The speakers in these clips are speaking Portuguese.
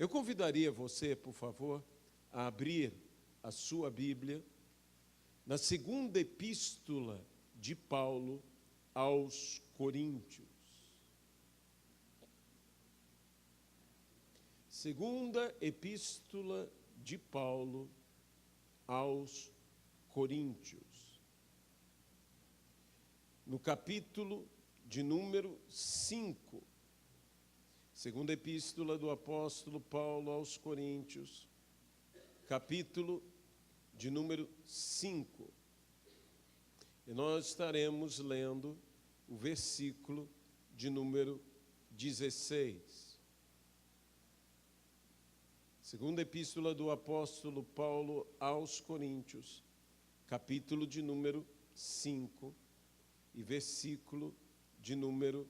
Eu convidaria você, por favor, a abrir a sua Bíblia na segunda epístola de Paulo aos Coríntios. Segunda epístola de Paulo aos Coríntios. No capítulo de número 5. Segunda epístola do apóstolo Paulo aos Coríntios, capítulo de número 5. E nós estaremos lendo o versículo de número 16. Segunda epístola do apóstolo Paulo aos Coríntios, capítulo de número 5 e versículo de número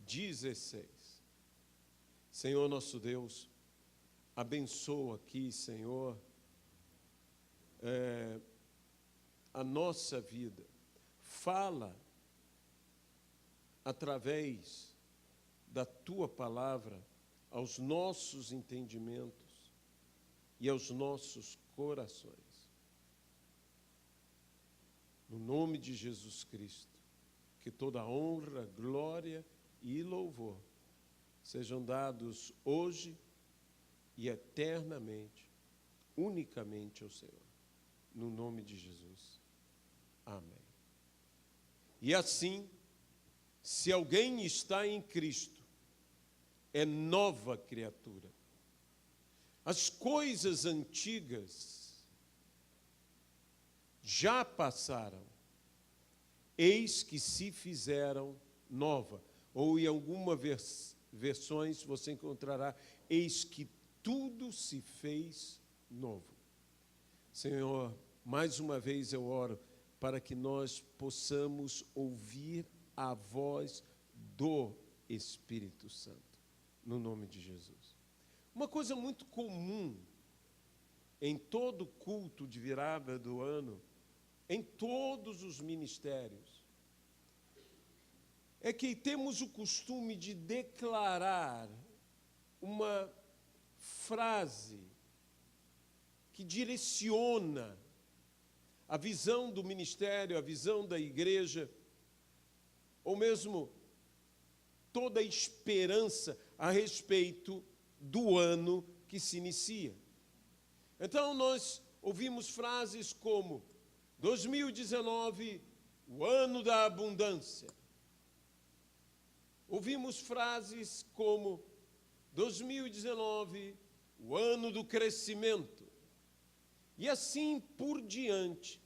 16. Senhor nosso Deus, abençoa aqui, Senhor, a nossa vida. Fala através da Tua palavra aos nossos entendimentos e aos nossos corações. No nome de Jesus Cristo, que toda honra, glória e louvor sejam dados hoje e eternamente, unicamente ao Senhor. No nome de Jesus. Amém. E assim, se alguém está em Cristo, é nova criatura. As coisas antigas já passaram, eis que se fizeram nova. Ou em alguma versões você encontrará, eis que tudo se fez novo. Senhor, mais uma vez eu oro para que nós possamos ouvir a voz do Espírito Santo, no nome de Jesus. Uma coisa muito comum em todo culto de virada do ano, em todos os ministérios, é que temos o costume de declarar uma frase que direciona a visão do ministério, a visão da igreja, ou mesmo toda a esperança a respeito do ano que se inicia. Então nós ouvimos frases como 2019, o ano da abundância. Ouvimos frases como 2019, o ano do crescimento. E assim por diante.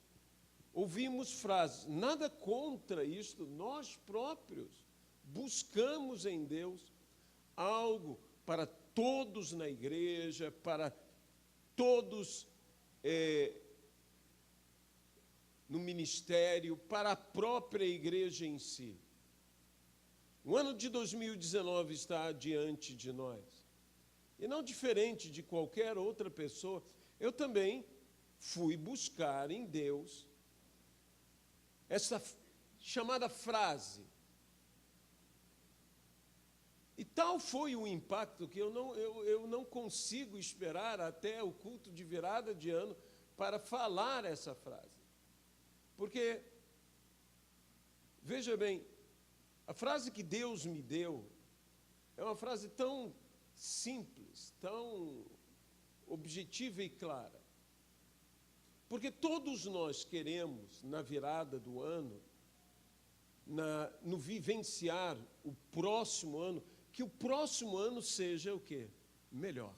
Ouvimos frases, nada contra isto, nós próprios buscamos em Deus algo para todos na igreja, para todos no ministério, para a própria igreja em si. O ano de 2019 está diante de nós. E não diferente de qualquer outra pessoa, eu também fui buscar em Deus essa chamada frase. E tal foi o impacto que eu não consigo esperar até o culto de virada de ano para falar essa frase. Porque, veja bem, a frase que Deus me deu é uma frase tão simples, tão objetiva e clara. Porque todos nós queremos, na virada do ano, no vivenciar o próximo ano, que o próximo ano seja o quê? Melhor.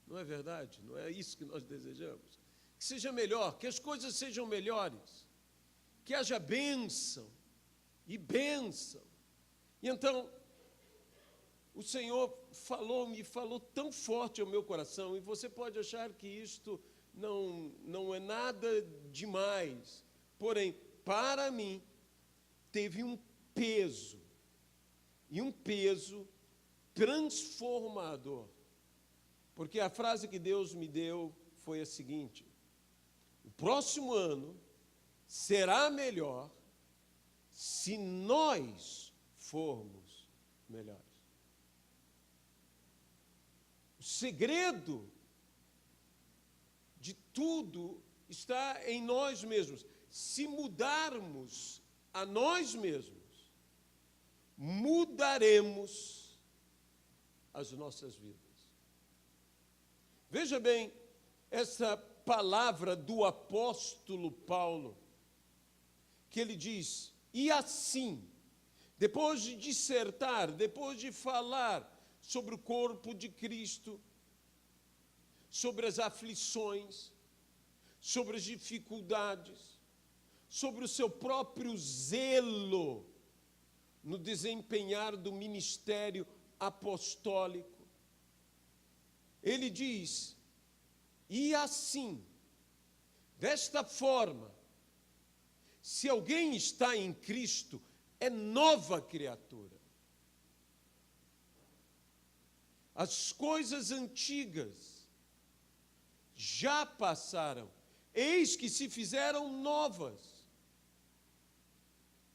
Não é verdade? Não é isso que nós desejamos? Que seja melhor, que as coisas sejam melhores, que haja bênção e bênção. E então, o Senhor me falou tão forte ao meu coração, e você pode achar que isto não é nada demais, porém, para mim, teve um peso, e um peso transformador, porque a frase que Deus me deu foi a seguinte: o próximo ano será melhor se nós formos melhores. O segredo de tudo está em nós mesmos. Se mudarmos a nós mesmos, mudaremos as nossas vidas. Veja bem, essa palavra do apóstolo Paulo, que ele diz, e assim, depois de dissertar, depois de falar sobre o corpo de Cristo, sobre as aflições, sobre as dificuldades, sobre o seu próprio zelo no desempenhar do ministério apostólico, ele diz, e assim, desta forma, se alguém está em Cristo, é nova criatura. As coisas antigas já passaram, eis que se fizeram novas.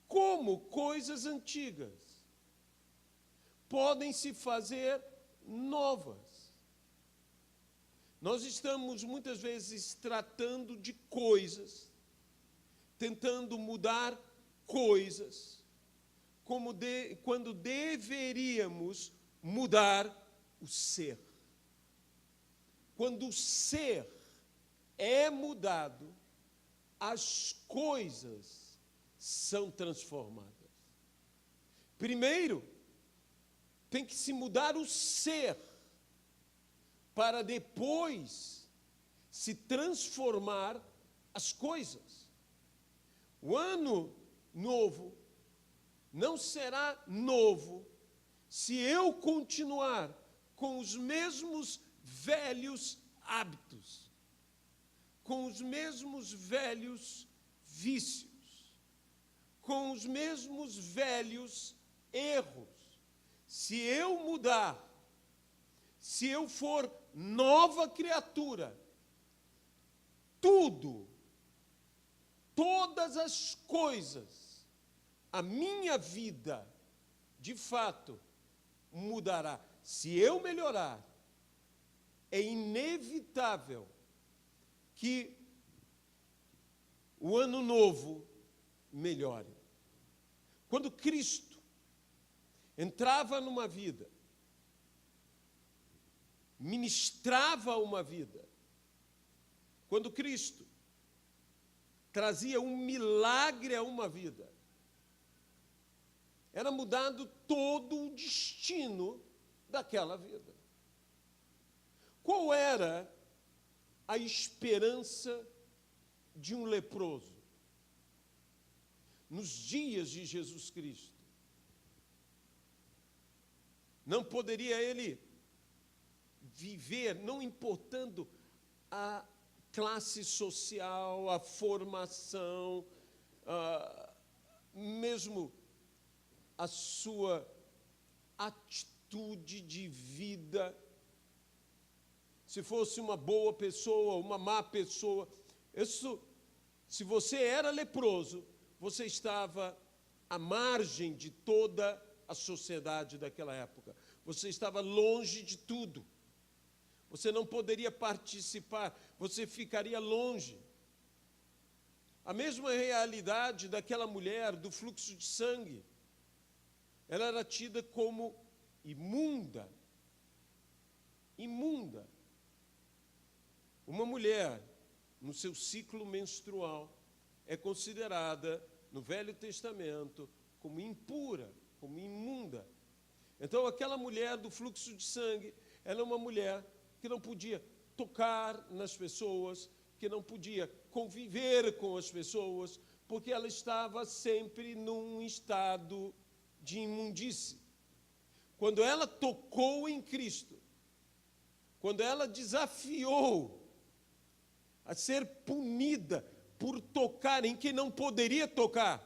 Como coisas antigas podem se fazer novas? Nós estamos muitas vezes tratando de coisas, tentando mudar coisas, quando deveríamos mudar o ser. Quando o ser é mudado, as coisas são transformadas. Primeiro, tem que se mudar o ser, para depois se transformar as coisas. O ano novo não será novo se eu continuar com os mesmos velhos hábitos, com os mesmos velhos vícios, com os mesmos velhos erros. Se eu mudar, se eu for nova criatura, todas as coisas, a minha vida, de fato, mudará. Se eu melhorar, é inevitável que o ano novo melhore. Quando Cristo entrava numa vida, ministrava uma vida, quando Cristo trazia um milagre a uma vida, era mudado todo o destino daquela vida. Qual era a esperança de um leproso nos dias de Jesus Cristo? Não poderia ele viver, não importando a classe social, a formação, mesmo a sua atitude de vida, se fosse uma boa pessoa, uma má pessoa. Se você era leproso, você estava à margem de toda a sociedade daquela época. Você estava longe de tudo. Você não poderia participar, você ficaria longe. A mesma realidade daquela mulher do fluxo de sangue. Ela era tida como imunda. Imunda. Uma mulher, no seu ciclo menstrual, é considerada, no Velho Testamento, como impura, como imunda. Então, aquela mulher do fluxo de sangue, ela é uma mulher que não podia tocar nas pessoas, que não podia conviver com as pessoas, porque ela estava sempre num estado de imundície. Quando ela tocou em Cristo, quando ela desafiou a ser punida por tocar em quem não poderia tocar,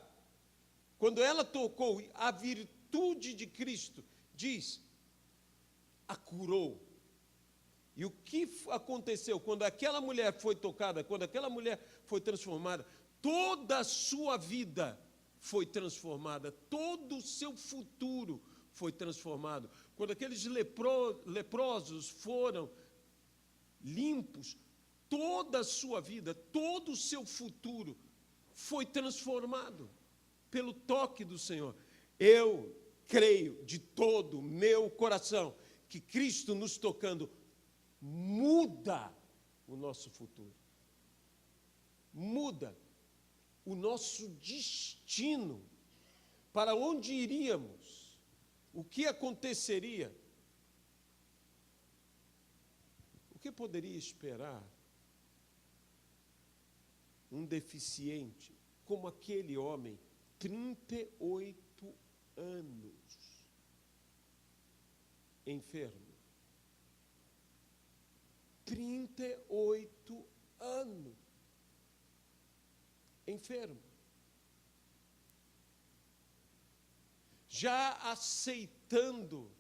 quando ela tocou, a virtude de Cristo, diz, a curou. E o que aconteceu? Quando aquela mulher foi tocada, quando aquela mulher foi transformada, toda a sua vida foi transformada, todo o seu futuro foi transformado. Quando aqueles leprosos foram limpos, toda a sua vida, todo o seu futuro foi transformado pelo toque do Senhor. Eu creio de todo o meu coração que Cristo nos tocando muda o nosso futuro. Muda o nosso destino, para onde iríamos, o que aconteceria, o que poderia esperar um deficiente como aquele homem, 38 anos, enfermo. 38 anos, enfermo. Já aceitando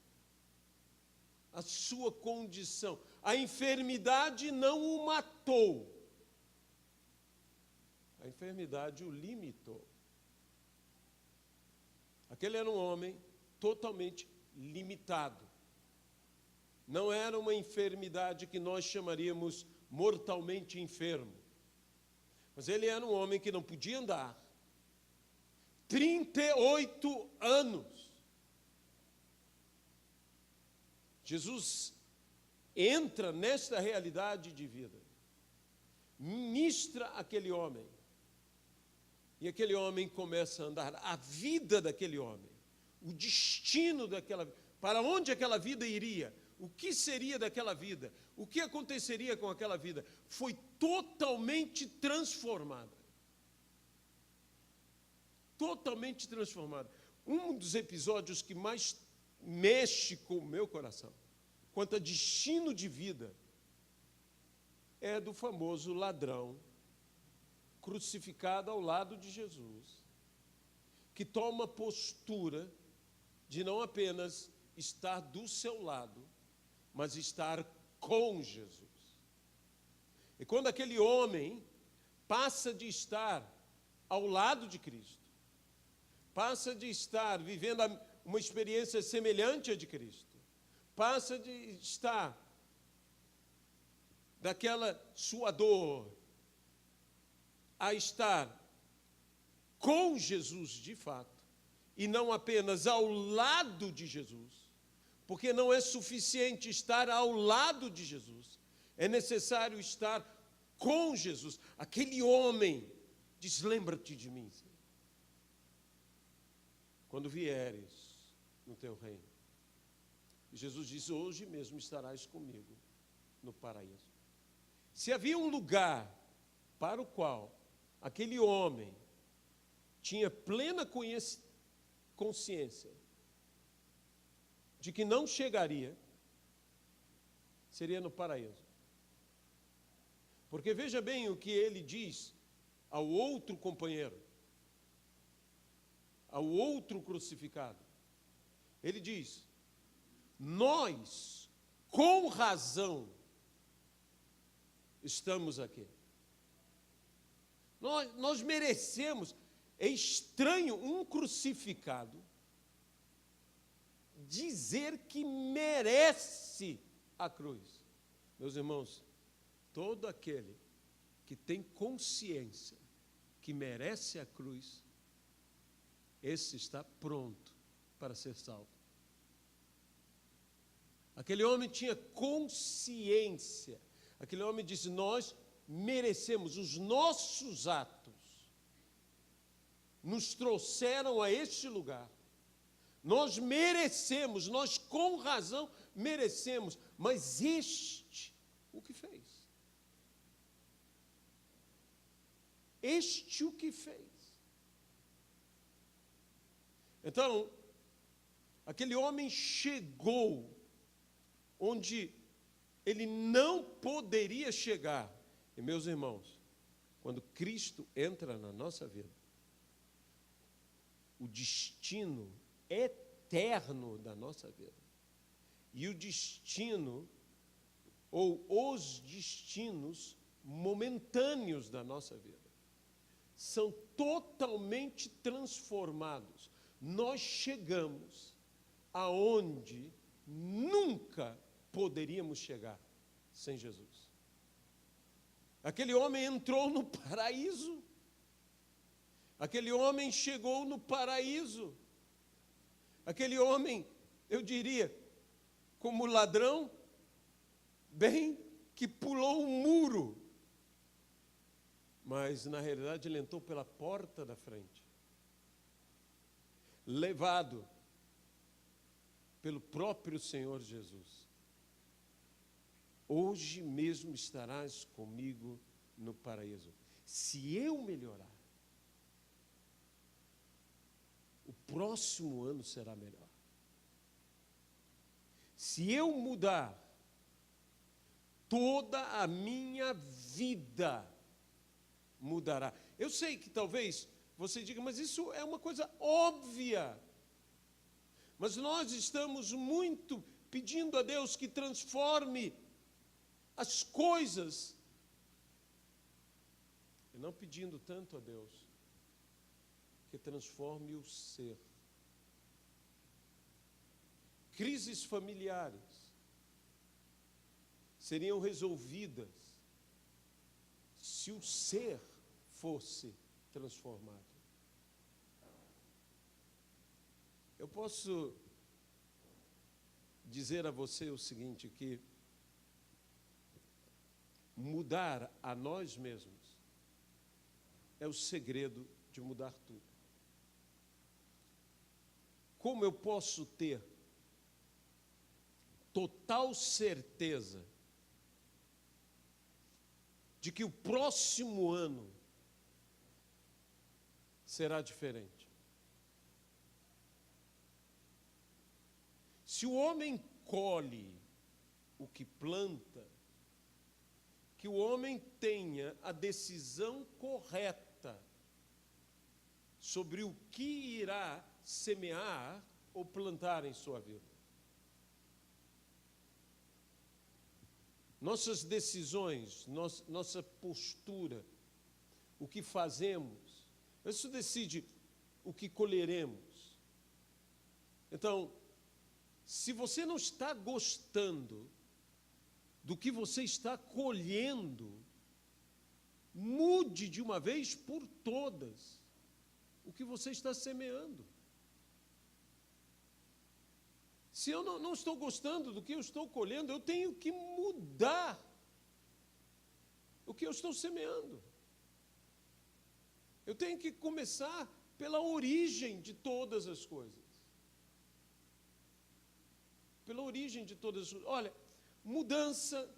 a sua condição. A enfermidade não o matou. A enfermidade o limitou. Aquele era um homem totalmente limitado. Não era uma enfermidade que nós chamaríamos mortalmente enfermo. Mas ele era um homem que não podia andar. 38 anos. Jesus entra nesta realidade de vida, ministra aquele homem, e aquele homem começa a andar. A vida daquele homem, o destino daquela vida, para onde aquela vida iria, o que seria daquela vida, o que aconteceria com aquela vida, foi totalmente transformada. Totalmente transformada. Um dos episódios que mais mexe com o meu coração, quanto a destino de vida, é do famoso ladrão crucificado ao lado de Jesus, que toma postura de não apenas estar do seu lado, mas estar com Jesus. E quando aquele homem passa de estar ao lado de Cristo, passa de estar vivendo uma experiência semelhante à de Cristo, passa de estar daquela sua dor a estar com Jesus de fato, e não apenas ao lado de Jesus, porque não é suficiente estar ao lado de Jesus, é necessário estar com Jesus. Aquele homem diz: lembra-te de mim, Senhor, quando vieres no teu reino. E Jesus diz: hoje mesmo estarás comigo no paraíso. Se havia um lugar para o qual aquele homem tinha plena consciência de que não chegaria, seria no paraíso. Porque veja bem o que ele diz ao outro companheiro, ao outro crucificado. Ele diz: nós, com razão, estamos aqui. Nós merecemos. É estranho um crucificado dizer que merece a cruz. Meus irmãos, todo aquele que tem consciência que merece a cruz, esse está pronto para ser salvo. Aquele homem tinha consciência. Aquele homem disse: nós merecemos, os nossos atos nos trouxeram a este lugar. Nós merecemos, nós com razão merecemos, mas este o que fez. Este o que fez. Então, aquele homem chegou onde ele não poderia chegar. E, meus irmãos, quando Cristo entra na nossa vida, o destino eterno da nossa vida e o destino, ou os destinos momentâneos da nossa vida, são totalmente transformados. Nós chegamos aonde nunca poderíamos chegar sem Jesus. Aquele homem entrou no paraíso. Aquele homem chegou no paraíso. Aquele homem, eu diria, como ladrão, bem que pulou um muro. Mas, na realidade, ele entrou pela porta da frente. Levado pelo próprio Senhor Jesus. Hoje mesmo estarás comigo no paraíso. Se eu melhorar, o próximo ano será melhor. Se eu mudar, toda a minha vida mudará. Eu sei que talvez você diga, mas isso é uma coisa óbvia. Mas nós estamos muito pedindo a Deus que transforme as coisas, e não pedindo tanto a Deus que transforme o ser. Crises familiares seriam resolvidas se o ser fosse transformado. Eu posso dizer a você o seguinte, que mudar a nós mesmos é o segredo de mudar tudo. Como eu posso ter total certeza de que o próximo ano será diferente? Se o homem colhe o que planta, que o homem tenha a decisão correta sobre o que irá semear ou plantar em sua vida. Nossas decisões, nossa postura, o que fazemos, isso decide o que colheremos. Então, se você não está gostando do que você está colhendo, mude de uma vez por todas o que você está semeando. Se eu não estou gostando do que eu estou colhendo, eu tenho que mudar o que eu estou semeando. Eu tenho que começar pela origem de todas as coisas. Pela origem de todas as coisas. Olha, mudança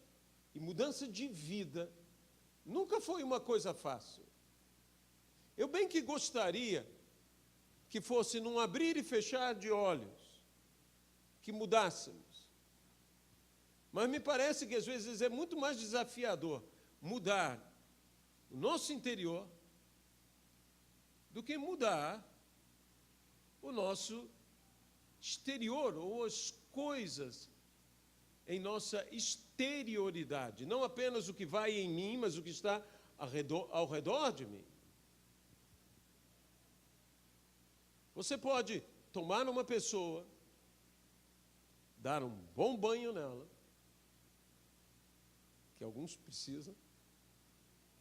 e mudança de vida nunca foi uma coisa fácil. Eu bem que gostaria que fosse num abrir e fechar de olhos, que mudássemos. Mas me parece que às vezes é muito mais desafiador mudar o nosso interior do que mudar o nosso exterior ou as coisas em nossa exterioridade, não apenas o que vai em mim, mas o que está ao redor de mim. Você pode tomar uma pessoa, dar um bom banho nela, que alguns precisam,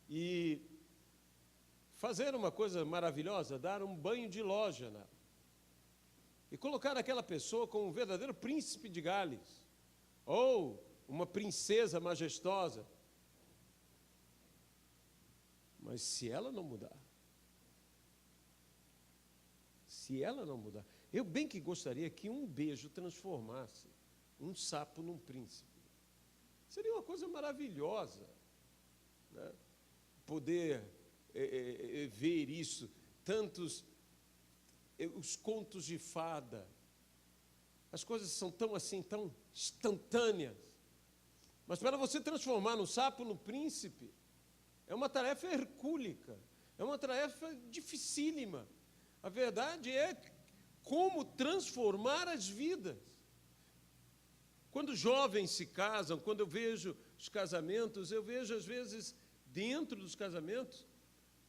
e fazer uma coisa maravilhosa, dar um banho de loja nela, e colocar aquela pessoa como um verdadeiro príncipe de Gales, ou uma princesa majestosa. Mas se ela não mudar, eu bem que gostaria que um beijo transformasse um sapo num príncipe. Seria uma coisa maravilhosa, né? Poder ver isso, tantos os contos de fada, as coisas são tão assim, tão instantâneas. Mas para você transformar um sapo no príncipe, é uma tarefa hercúlica, é uma tarefa dificílima. A verdade é como transformar as vidas. Quando jovens se casam, quando eu vejo os casamentos, eu vejo às vezes dentro dos casamentos,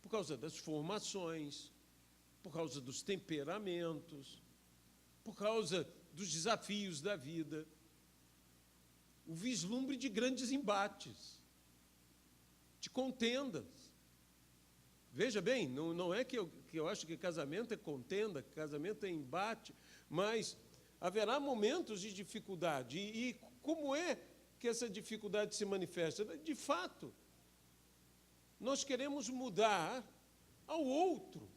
por causa das formações, por causa dos temperamentos, por causa dos desafios da vida, o vislumbre de grandes embates, de contendas. Veja bem, não é que eu acho que casamento é contenda, que casamento é embate, mas haverá momentos de dificuldade. E como é que essa dificuldade se manifesta? De fato, nós queremos mudar ao outro.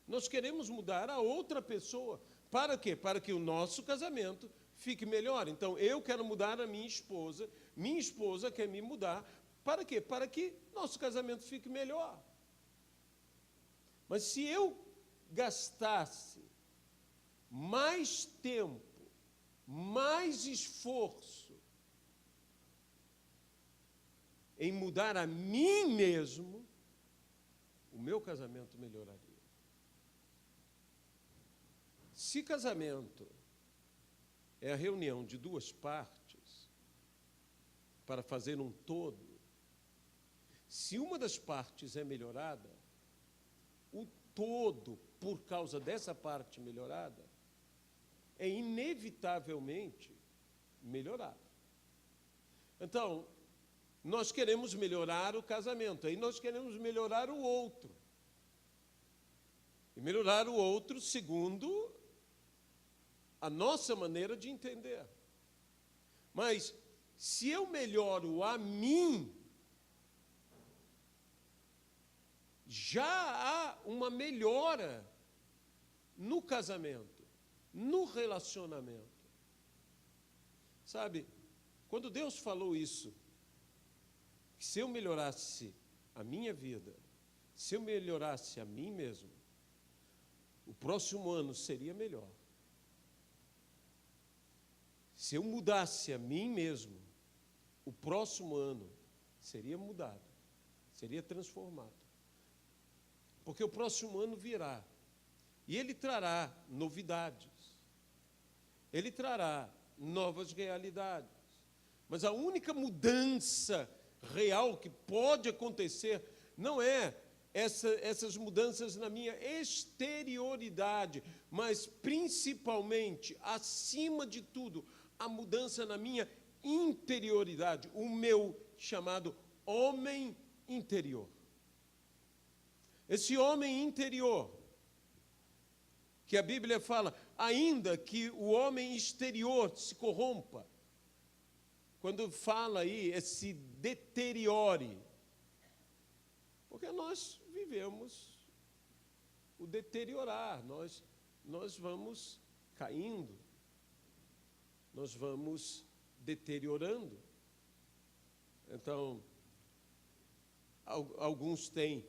Nós queremos mudar a outra pessoa. Para quê? Para que o nosso casamento fique melhor. Então, eu quero mudar a minha esposa quer me mudar. Para quê? Para que nosso casamento fique melhor. Mas se eu gastasse mais tempo, mais esforço em mudar a mim mesmo, o meu casamento melhoraria. Se casamento é a reunião de duas partes para fazer um todo, se uma das partes é melhorada, o todo, por causa dessa parte melhorada, é inevitavelmente melhorado. Então, nós queremos melhorar o casamento, aí nós queremos melhorar o outro. E melhorar o outro segundo a nossa maneira de entender. Mas, se eu melhoro a mim, já há uma melhora no casamento, no relacionamento. Sabe, quando Deus falou isso, que se eu melhorasse a minha vida, se eu melhorasse a mim mesmo, o próximo ano seria melhor. Se eu mudasse a mim mesmo, o próximo ano seria mudado, seria transformado. Porque o próximo ano virá, e ele trará novidades, ele trará novas realidades. Mas a única mudança real que pode acontecer não é essas mudanças na minha exterioridade, mas principalmente, acima de tudo, a mudança na minha interioridade, o meu chamado homem interior. Esse homem interior, que a Bíblia fala, ainda que o homem exterior se corrompa, quando fala aí, se deteriore, porque nós vivemos o deteriorar, nós vamos caindo, nós vamos deteriorando. Então, alguns têm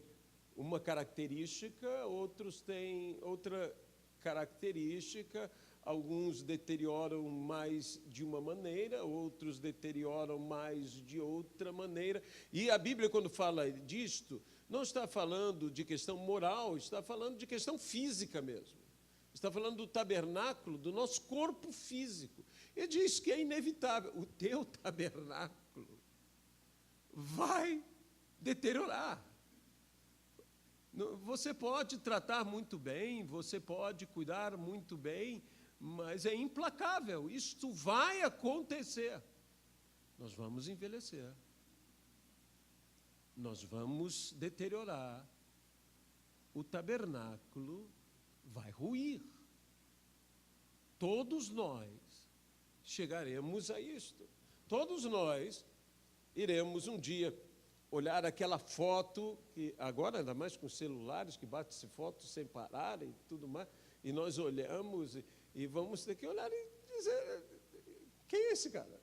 uma característica, outros têm outra característica, alguns deterioram mais de uma maneira, outros deterioram mais de outra maneira. E a Bíblia, quando fala disto, não está falando de questão moral, está falando de questão física mesmo. Está falando do tabernáculo, do nosso corpo físico. E diz que é inevitável, o teu tabernáculo vai deteriorar. Você pode tratar muito bem, você pode cuidar muito bem, mas é implacável, isto vai acontecer. Nós vamos envelhecer, nós vamos deteriorar, o tabernáculo vai ruir. Todos nós chegaremos a isto. Todos nós iremos um dia olhar aquela foto, que agora, ainda mais com celulares, que bate-se foto sem parar e tudo mais, e nós olhamos e vamos ter que olhar e dizer, quem é esse cara?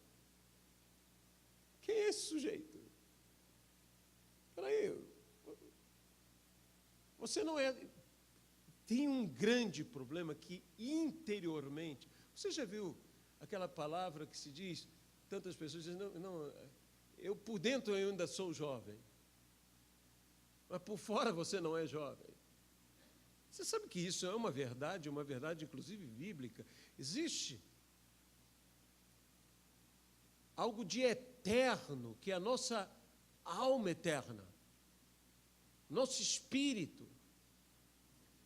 Quem é esse sujeito? Espera aí, você não é... Tem um grande problema que interiormente... Você já viu aquela palavra que se diz, tantas pessoas dizem, não, eu por dentro eu ainda sou jovem, mas por fora você não é jovem. Você sabe que isso é uma verdade inclusive bíblica. Existe algo de eterno, que é a nossa alma eterna, nosso espírito,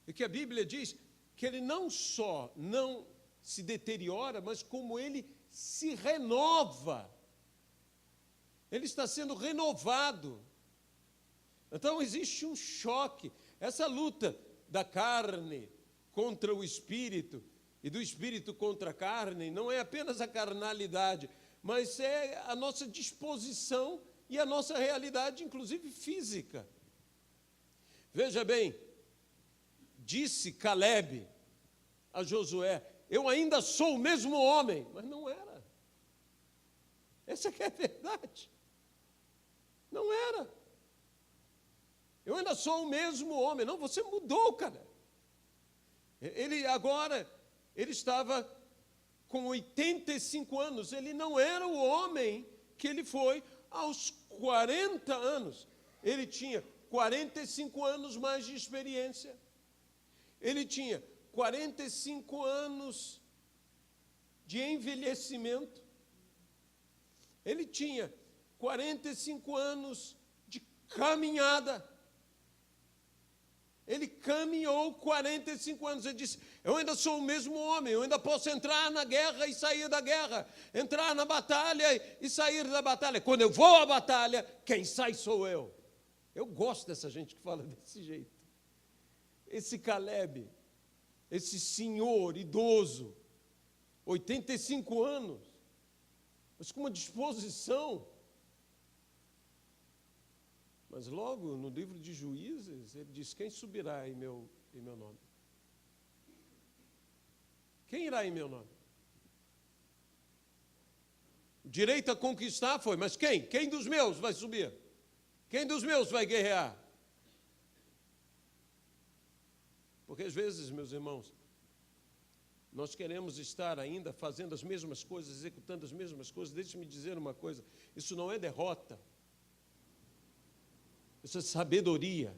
e que a Bíblia diz que ele não só não se deteriora, mas como ele se renova. Ele está sendo renovado. Então existe um choque. Essa luta da carne contra o espírito e do espírito contra a carne não é apenas a carnalidade, mas é a nossa disposição e a nossa realidade, inclusive física. Veja bem, disse Caleb a Josué: eu ainda sou o mesmo homem, mas não era. Essa que é a verdade. Não era. Eu ainda sou o mesmo homem. Não, você mudou, cara. Ele estava com 85 anos. Ele não era o homem que ele foi aos 40 anos. Ele tinha 45 anos mais de experiência. Ele tinha 45 anos de envelhecimento. Ele tinha 45 anos de caminhada. Ele caminhou 45 anos. Ele disse: eu ainda sou o mesmo homem, eu ainda posso entrar na guerra e sair da guerra, entrar na batalha e sair da batalha. Quando eu vou à batalha, quem sai sou eu. Eu gosto dessa gente que fala desse jeito. Esse Caleb, esse senhor idoso, 85 anos, mas com uma disposição. Mas logo no livro de Juízes, ele diz: quem subirá em meu nome? Quem irá em meu nome? O direito a conquistar foi, mas quem? Quem dos meus vai subir? Quem dos meus vai guerrear? Porque às vezes, meus irmãos, nós queremos estar ainda fazendo as mesmas coisas, executando as mesmas coisas. Deixe-me dizer uma coisa: isso não é derrota, isso é sabedoria.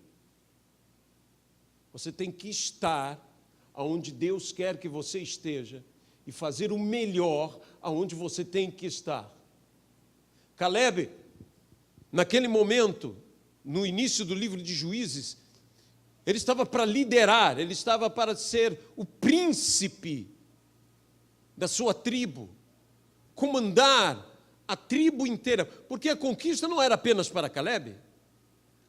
Você tem que estar aonde Deus quer que você esteja e fazer o melhor aonde você tem que estar. Caleb, naquele momento, no início do livro de Juízes, ele estava para liderar, ele estava para ser o príncipe da sua tribo, comandar a tribo inteira, porque a conquista não era apenas para Caleb,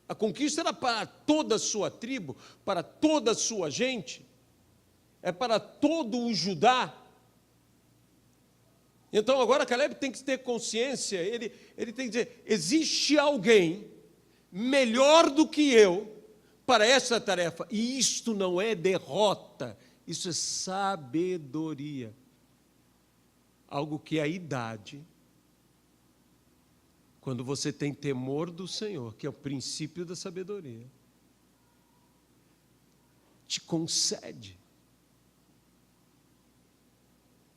a conquista era para toda a sua tribo, para toda a sua gente, é para todo o Judá. Então agora Caleb tem que ter consciência, ele tem que dizer: existe alguém melhor do que eu para essa tarefa, e isto não é derrota, isso é sabedoria, algo que a idade, quando você tem temor do Senhor, que é o princípio da sabedoria, te concede.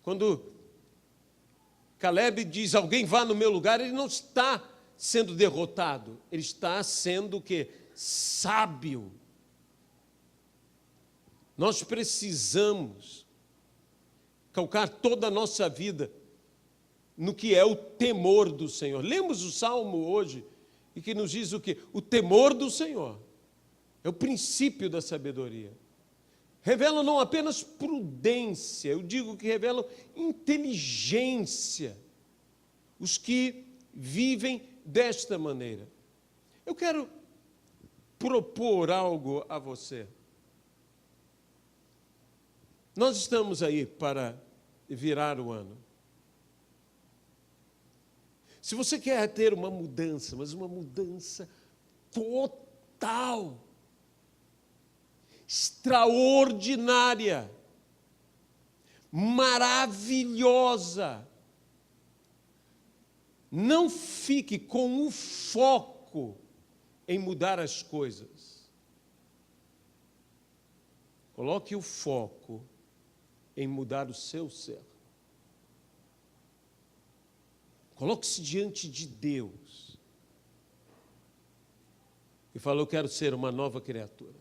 Quando Caleb diz: alguém vá no meu lugar, ele não está sendo derrotado, ele está sendo o quê? Sábio. Nós precisamos calcar toda a nossa vida no que é o temor do Senhor. Lemos o Salmo hoje, e que nos diz o quê? O temor do Senhor é o princípio da sabedoria. Revela não apenas prudência, eu digo que revela inteligência, os que vivem desta maneira. Eu quero propor algo a você. Nós estamos aí para virar o ano. Se você quer ter uma mudança, mas uma mudança total, extraordinária, maravilhosa, não fique com o foco em mudar as coisas. Coloque o foco em mudar o seu ser. Coloque-se diante de Deus e fale: eu quero ser uma nova criatura.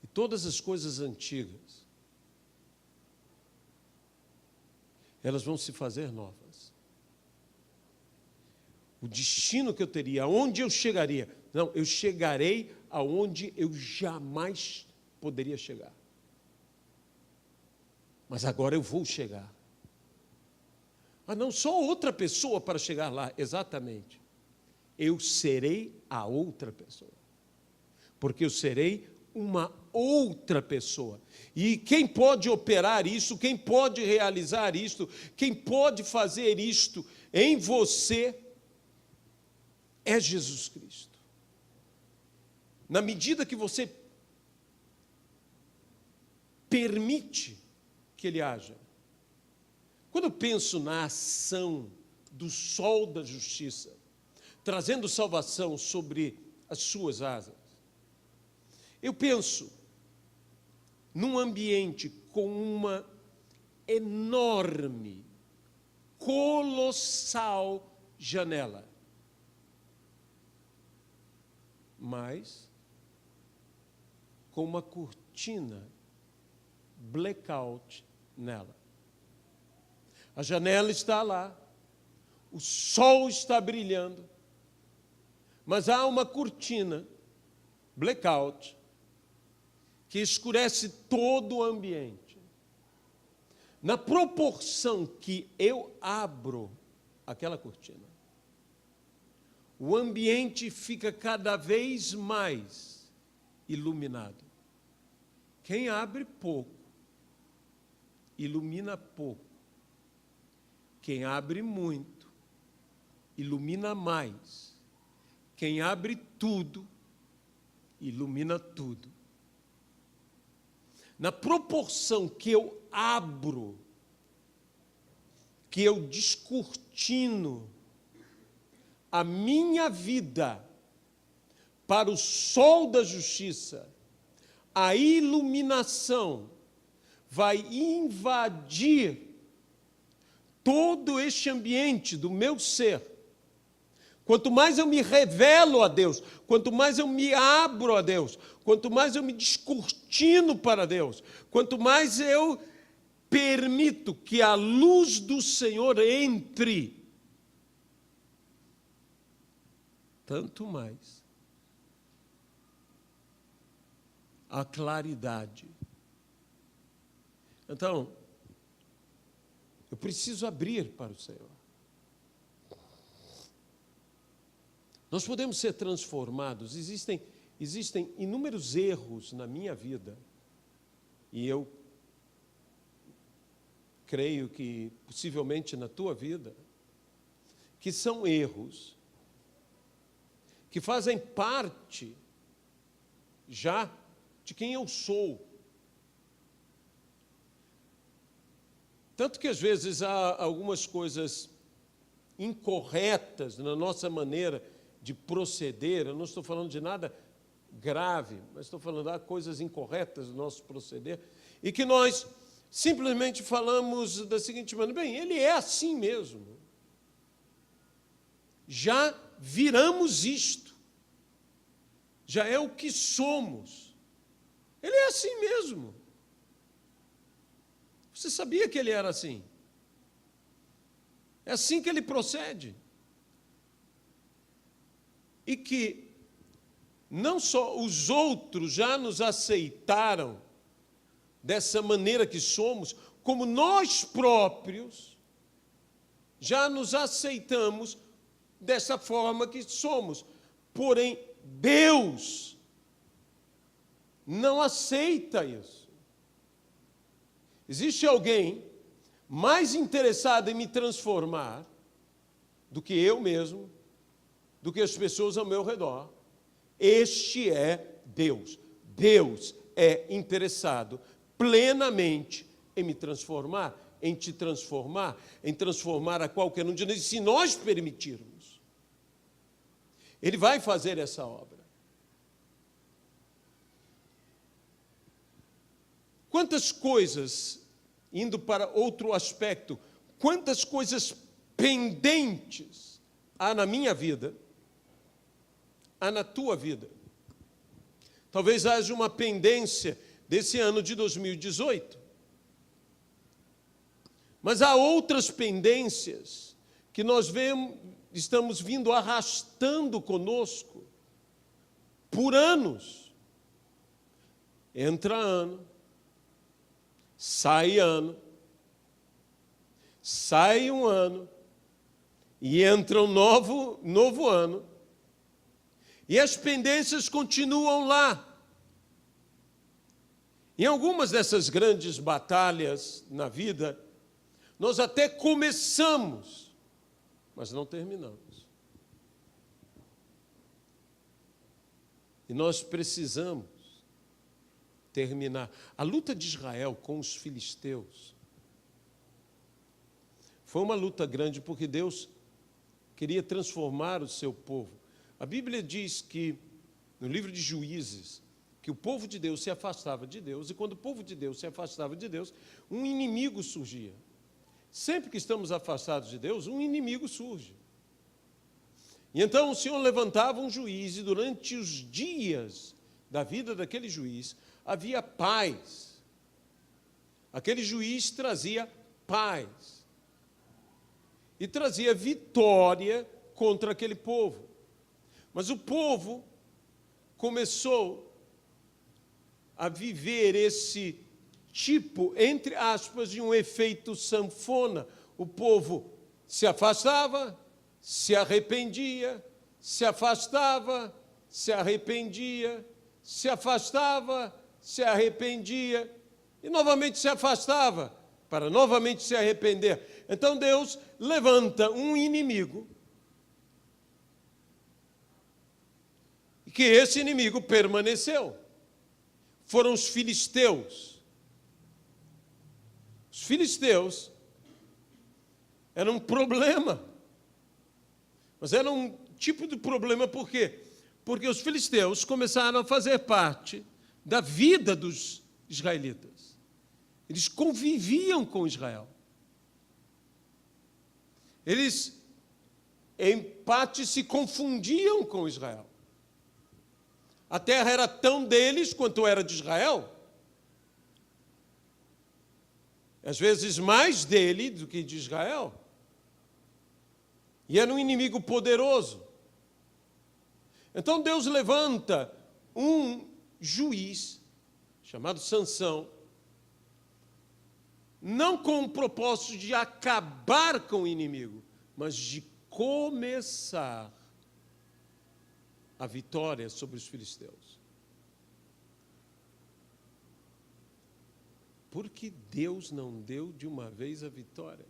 E todas as coisas antigas, elas vão se fazer novas. O destino que eu teria, aonde eu chegaria? Não, eu chegarei aonde eu jamais poderia chegar. Mas agora eu vou chegar. Ah, não, só outra pessoa para chegar lá. Exatamente. Eu serei a outra pessoa. Porque eu serei uma outra pessoa. E quem pode operar isso, quem pode realizar isto, quem pode fazer isto em você é Jesus Cristo. Na medida que você permite que Ele haja. Quando eu penso na ação do sol da justiça, trazendo salvação sobre as suas asas, eu penso num ambiente com uma enorme, colossal janela. Mas com uma cortina blackout nela. A janela está lá, o sol está brilhando, mas há uma cortina blackout que escurece todo o ambiente. Na proporção que eu abro aquela cortina, o ambiente fica cada vez mais iluminado. Quem abre pouco, ilumina pouco. Quem abre muito, ilumina mais. Quem abre tudo, ilumina tudo. Na proporção que eu abro, que eu descortino a minha vida para o sol da justiça, a iluminação vai invadir todo este ambiente do meu ser. Quanto mais eu me revelo a Deus, quanto mais eu me abro a Deus, quanto mais eu me descortino para Deus, quanto mais eu permito que a luz do Senhor entre, tanto mais a claridade. Então, eu preciso abrir para o Senhor. Nós podemos ser transformados. Existem inúmeros erros na minha vida, e eu creio que possivelmente na tua vida, que são erros que fazem parte já de quem eu sou. Tanto que às vezes há algumas coisas incorretas na nossa maneira de proceder. Eu não estou falando de nada grave, mas estou falando de coisas incorretas do nosso proceder, e que nós simplesmente falamos da seguinte maneira: bem, ele é assim mesmo. Já viramos isto. Já é o que somos. Ele é assim mesmo. Você sabia que ele era assim? É assim que ele procede. E que não só os outros já nos aceitaram dessa maneira que somos, como nós próprios já nos aceitamos dessa forma que somos. Porém, Deus não aceita isso. Existe alguém mais interessado em me transformar do que eu mesmo, do que as pessoas ao meu redor. Este é Deus. Deus é interessado plenamente em me transformar, em te transformar, em transformar a qualquer um de nós. E se nós permitirmos, Ele vai fazer essa obra. Quantas coisas, indo para outro aspecto, quantas coisas pendentes há na minha vida, há na tua vida. Talvez haja uma pendência desse ano de 2018. Mas há outras pendências que nós estamos vindo arrastando conosco por anos. Entra ano, sai ano, sai um ano, e entra um novo ano, e as pendências continuam lá. Em algumas dessas grandes batalhas na vida, nós até começamos, mas não terminamos. E nós precisamos terminar. A luta de Israel com os filisteus foi uma luta grande, porque Deus queria transformar o seu povo. A Bíblia diz que, no livro de Juízes, que o povo de Deus se afastava de Deus, e quando o povo de Deus se afastava de Deus, um inimigo surgia. Sempre que estamos afastados de Deus, um inimigo surge. E então o Senhor levantava um juiz, e durante os dias da vida daquele juiz, havia paz. Aquele juiz trazia paz. E trazia vitória contra aquele povo. Mas o povo começou a viver esse tipo, entre aspas, de um efeito sanfona. O povo se afastava, se arrependia, se afastava, se arrependia, se afastava, se arrependia, e novamente se afastava, para novamente se arrepender. Então Deus levanta um inimigo, e que esse inimigo permaneceu. Foram os filisteus. Os filisteus eram um problema. Mas era um tipo de problema, por quê? Porque os filisteus começaram a fazer parte da vida dos israelitas. Eles conviviam com Israel. Eles, em parte, se confundiam com Israel. A terra era tão deles quanto era de Israel. Às vezes mais dele do que de Israel. E era um inimigo poderoso. Então Deus levanta um juiz, chamado Sansão, não com o propósito de acabar com o inimigo, mas de começar a vitória sobre os filisteus. Porque Deus não deu de uma vez a vitória?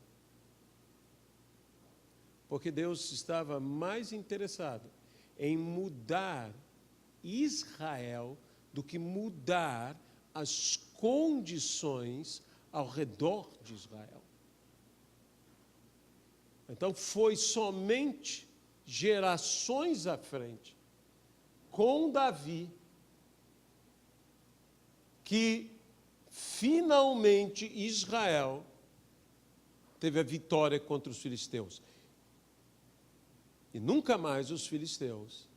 Porque Deus estava mais interessado em mudar Israel do que mudar as condições ao redor de Israel. Então foi somente gerações à frente, com Davi, que finalmente Israel teve a vitória contra os filisteus. E nunca mais os filisteus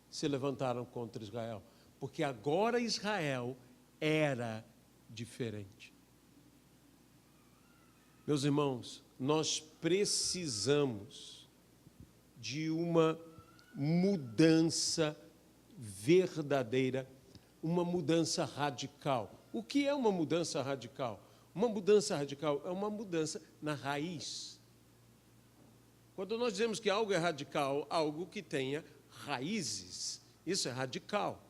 se levantaram contra Israel, porque agora Israel era diferente. Meus irmãos, nós precisamos de uma mudança verdadeira, uma mudança radical. O que é uma mudança radical? Uma mudança radical é uma mudança na raiz. Quando nós dizemos que algo é radical, algo que tenha raízes, isso é radical.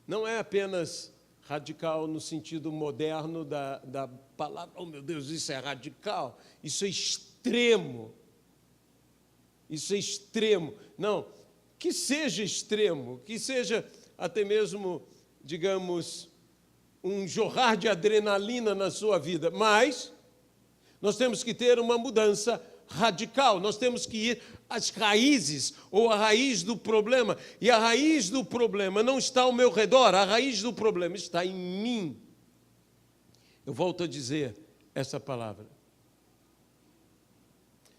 Não é apenas radical no sentido moderno da palavra, oh meu Deus, isso é radical, isso é extremo. Isso é extremo. Não, que seja extremo, que seja até mesmo, digamos, um jorrar de adrenalina na sua vida, mas nós temos que ter uma mudança radical, nós temos que ir às raízes, ou à raiz do problema, e a raiz do problema não está ao meu redor, a raiz do problema está em mim. Eu volto a dizer essa palavra.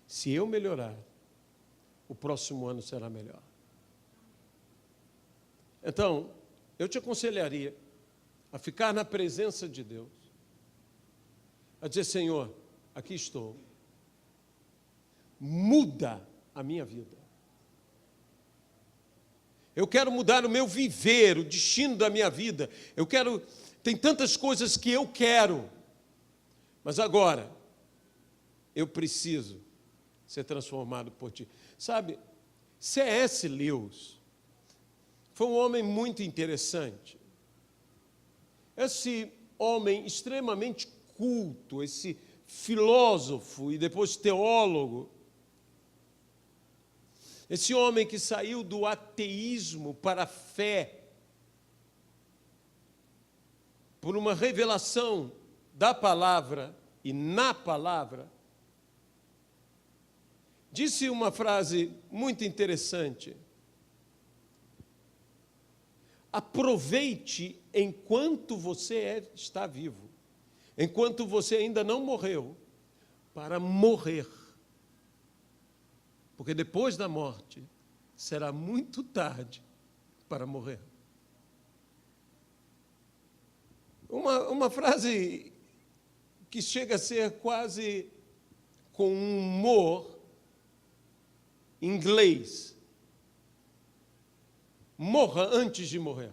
Se eu melhorar, o próximo ano será melhor. Então, eu te aconselharia a ficar na presença de Deus, a dizer, Senhor, aqui estou, muda a minha vida. Eu quero mudar o meu viver, o destino da minha vida. Eu quero tem tantas coisas que eu quero, mas agora eu preciso ser transformado por ti. Sabe, C.S. Lewis foi um homem muito interessante. Esse homem extremamente culto, esse filósofo e depois teólogo, esse homem que saiu do ateísmo para a fé, por uma revelação da palavra e na palavra, disse uma frase muito interessante: aproveite enquanto você está vivo, enquanto você ainda não morreu, para morrer. Porque depois da morte, será muito tarde para morrer. Uma frase que chega a ser quase com um humor inglês. Morra antes de morrer.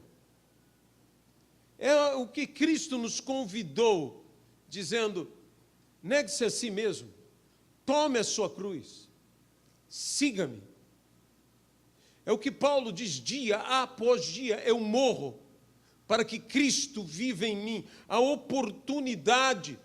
É o que Cristo nos convidou, dizendo: negue-se a si mesmo, tome a sua cruz, siga-me. É o que Paulo diz dia após dia: eu morro para que Cristo viva em mim. A oportunidade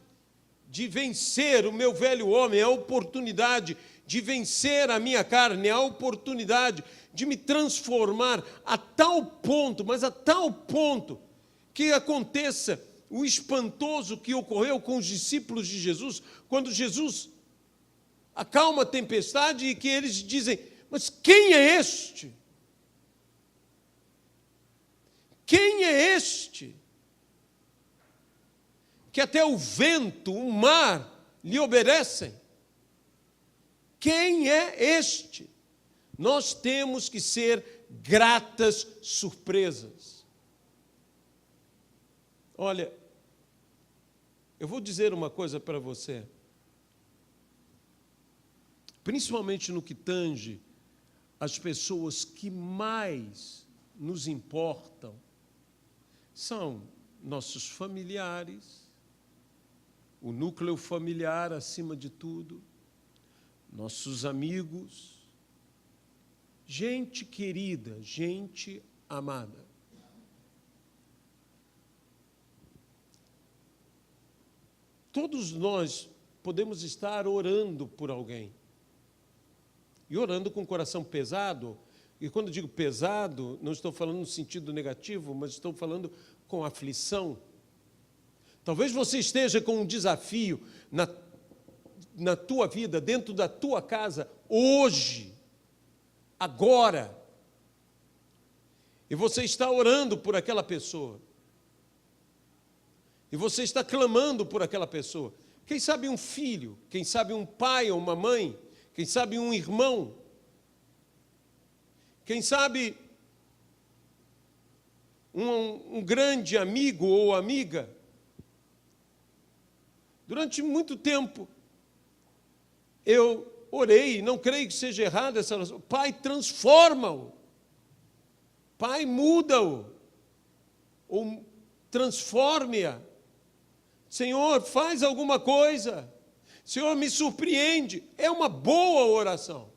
de vencer o meu velho homem, a oportunidade de vencer a minha carne, a oportunidade de me transformar a tal ponto, mas a tal ponto, que aconteça o espantoso que ocorreu com os discípulos de Jesus, quando Jesus acalma a tempestade e que eles dizem: mas quem é este? Quem é este? Que até o vento, o mar, lhe obedecem. Quem é este? Nós temos que ser gratas surpresas. Olha, eu vou dizer uma coisa para você, principalmente no que tange as pessoas que mais nos importam, são nossos familiares, o núcleo familiar acima de tudo, nossos amigos, gente querida, gente amada. Todos nós podemos estar orando por alguém, e orando com o coração pesado. E quando eu digo pesado, não estou falando no sentido negativo, mas estou falando com aflição. Talvez você esteja com um desafio na tua vida, dentro da tua casa, hoje, agora. E você está orando por aquela pessoa. E você está clamando por aquela pessoa. Quem sabe um filho, quem sabe um pai ou uma mãe, quem sabe um irmão, quem sabe um grande amigo ou amiga. Durante muito tempo, eu orei, não creio que seja errado essa oração: Pai, transforma-o. Pai, muda-o. Ou transforme-a. Senhor, faz alguma coisa. Senhor, me surpreende. É uma boa oração.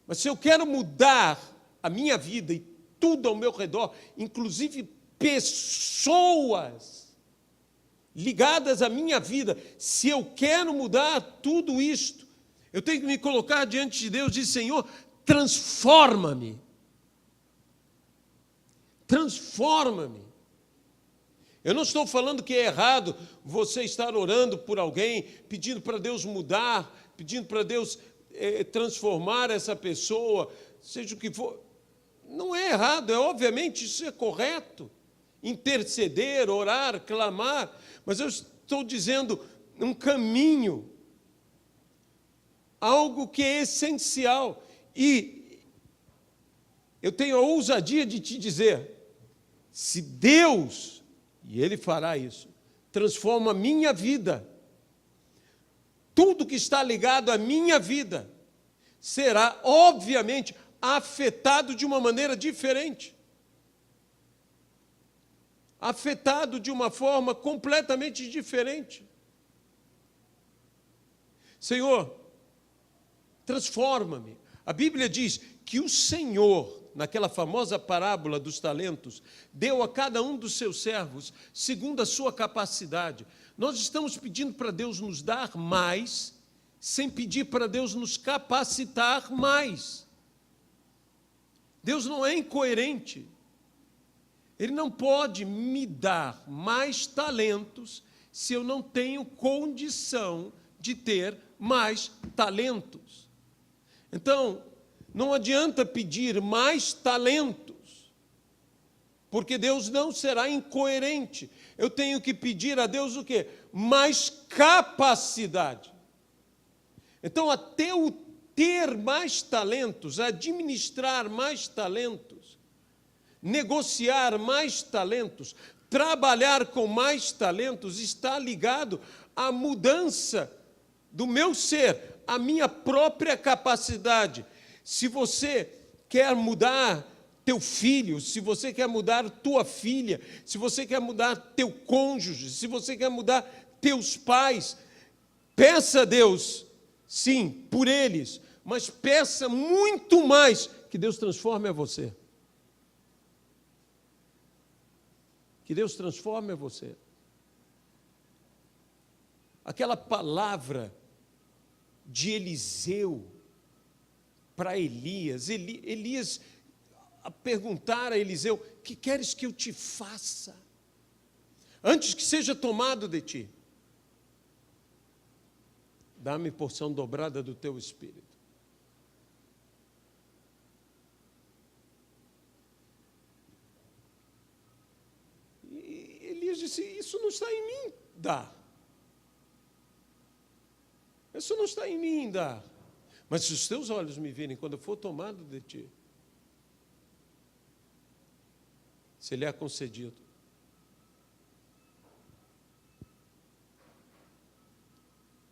Mas se eu quero mudar a minha vida e tudo ao meu redor, inclusive pessoas ligadas à minha vida, se eu quero mudar tudo isto, eu tenho que me colocar diante de Deus e dizer: Senhor, transforma-me. Transforma-me. Eu não estou falando que é errado você estar orando por alguém, pedindo para Deus mudar, pedindo para Deus transformar essa pessoa, seja o que for. Não é errado, obviamente isso é correto. Interceder, orar, clamar, mas eu estou dizendo um caminho, algo que é essencial. E eu tenho a ousadia de te dizer: se Deus, e Ele fará isso, transforma a minha vida, tudo que está ligado à minha vida será, obviamente, afetado de uma maneira diferente. afetado de uma forma completamente diferente. Senhor, transforma-me. A Bíblia diz que o Senhor, naquela famosa parábola dos talentos, deu a cada um dos seus servos segundo a sua capacidade. Nós estamos pedindo para Deus nos dar mais, sem pedir para Deus nos capacitar mais. Deus não é incoerente. Ele não pode me dar mais talentos se eu não tenho condição de ter mais talentos. Então, não adianta pedir mais talentos, porque Deus não será incoerente. Eu tenho que pedir a Deus o quê? Mais capacidade. Então, até o ter mais talentos, administrar mais talentos, negociar mais talentos, trabalhar com mais talentos, está ligado à mudança do meu ser, à minha própria capacidade. Se você quer mudar teu filho, se você quer mudar tua filha, se você quer mudar teu cônjuge, se você quer mudar teus pais, peça a Deus, sim, por eles, mas peça muito mais que Deus transforme a você. Que Deus transforme a você. Aquela palavra de Eliseu para Elias, Elias a perguntar a Eliseu: que queres que eu te faça? Antes que seja tomado de ti, dá-me porção dobrada do teu espírito. E Elias disse: isso não está em mim dar. Isso não está em mim dar. Mas se os teus olhos me virem quando eu for tomado de ti, se lhe é concedido.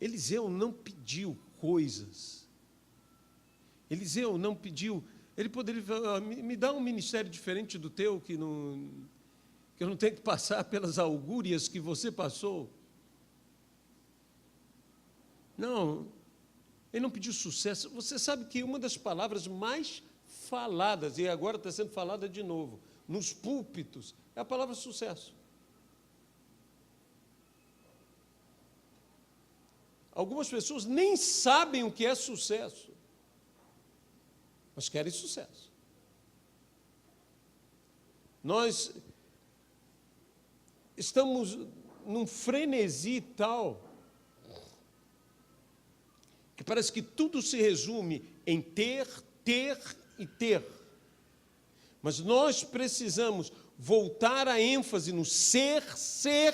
Eliseu não pediu coisas. Eliseu não pediu. Ele poderia falar: me dá um ministério diferente do teu, que eu não tenho que passar pelas augúrias que você passou. Não, ele não pediu sucesso. Você sabe que uma das palavras mais faladas, e agora está sendo falada de novo, nos púlpitos, é a palavra sucesso. Algumas pessoas nem sabem o que é sucesso, mas querem sucesso. Nós estamos num frenesi tal que parece que tudo se resume em ter, ter e ter. Mas nós precisamos voltar a ênfase no ser, ser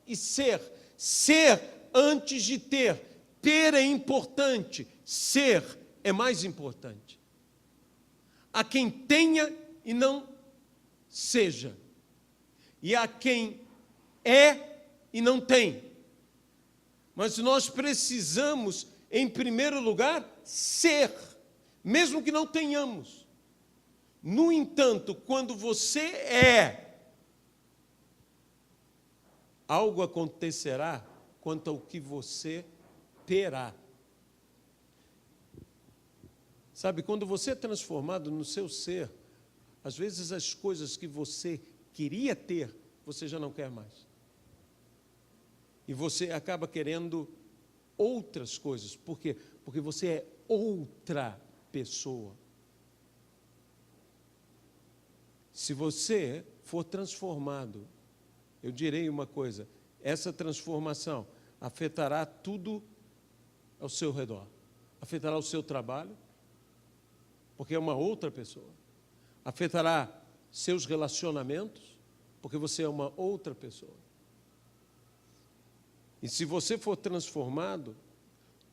e ser. Ser antes de ter. Ter é importante, ser é mais importante. Há quem tenha e não seja. E há quem é e não tem. Mas nós precisamos, em primeiro lugar, ser, mesmo que não tenhamos. No entanto, quando você é, algo acontecerá quanto ao que você terá. Sabe, quando você é transformado no seu ser, às vezes as coisas que você queria ter, você já não quer mais. E você acaba querendo outras coisas. Por quê? Porque você é outra pessoa. Se você for transformado, eu direi uma coisa: essa transformação afetará tudo ao seu redor. Afetará o seu trabalho, porque é uma outra pessoa. Afetará seus relacionamentos, porque você é uma outra pessoa. E se você for transformado,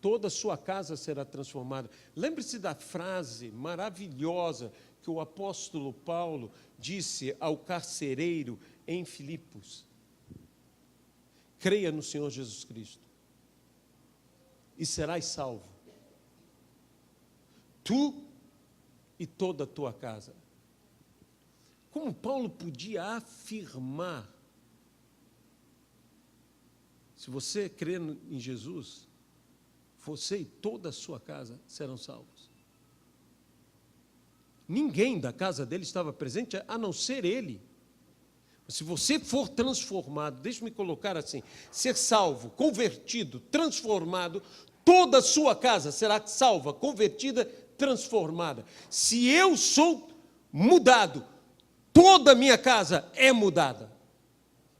toda a sua casa será transformada. Lembre-se da frase maravilhosa que o apóstolo Paulo disse ao carcereiro em Filipos: creia no Senhor Jesus Cristo e serás salvo, tu e toda a tua casa. Como Paulo podia afirmar Se você crer em Jesus, você e toda a sua casa serão salvos. Ninguém da casa dele estava presente, a não ser ele. Se você for transformado, deixe-me colocar assim, ser salvo, convertido, transformado, toda a sua casa será salva, convertida, transformada. Se eu sou mudado, toda a minha casa é mudada.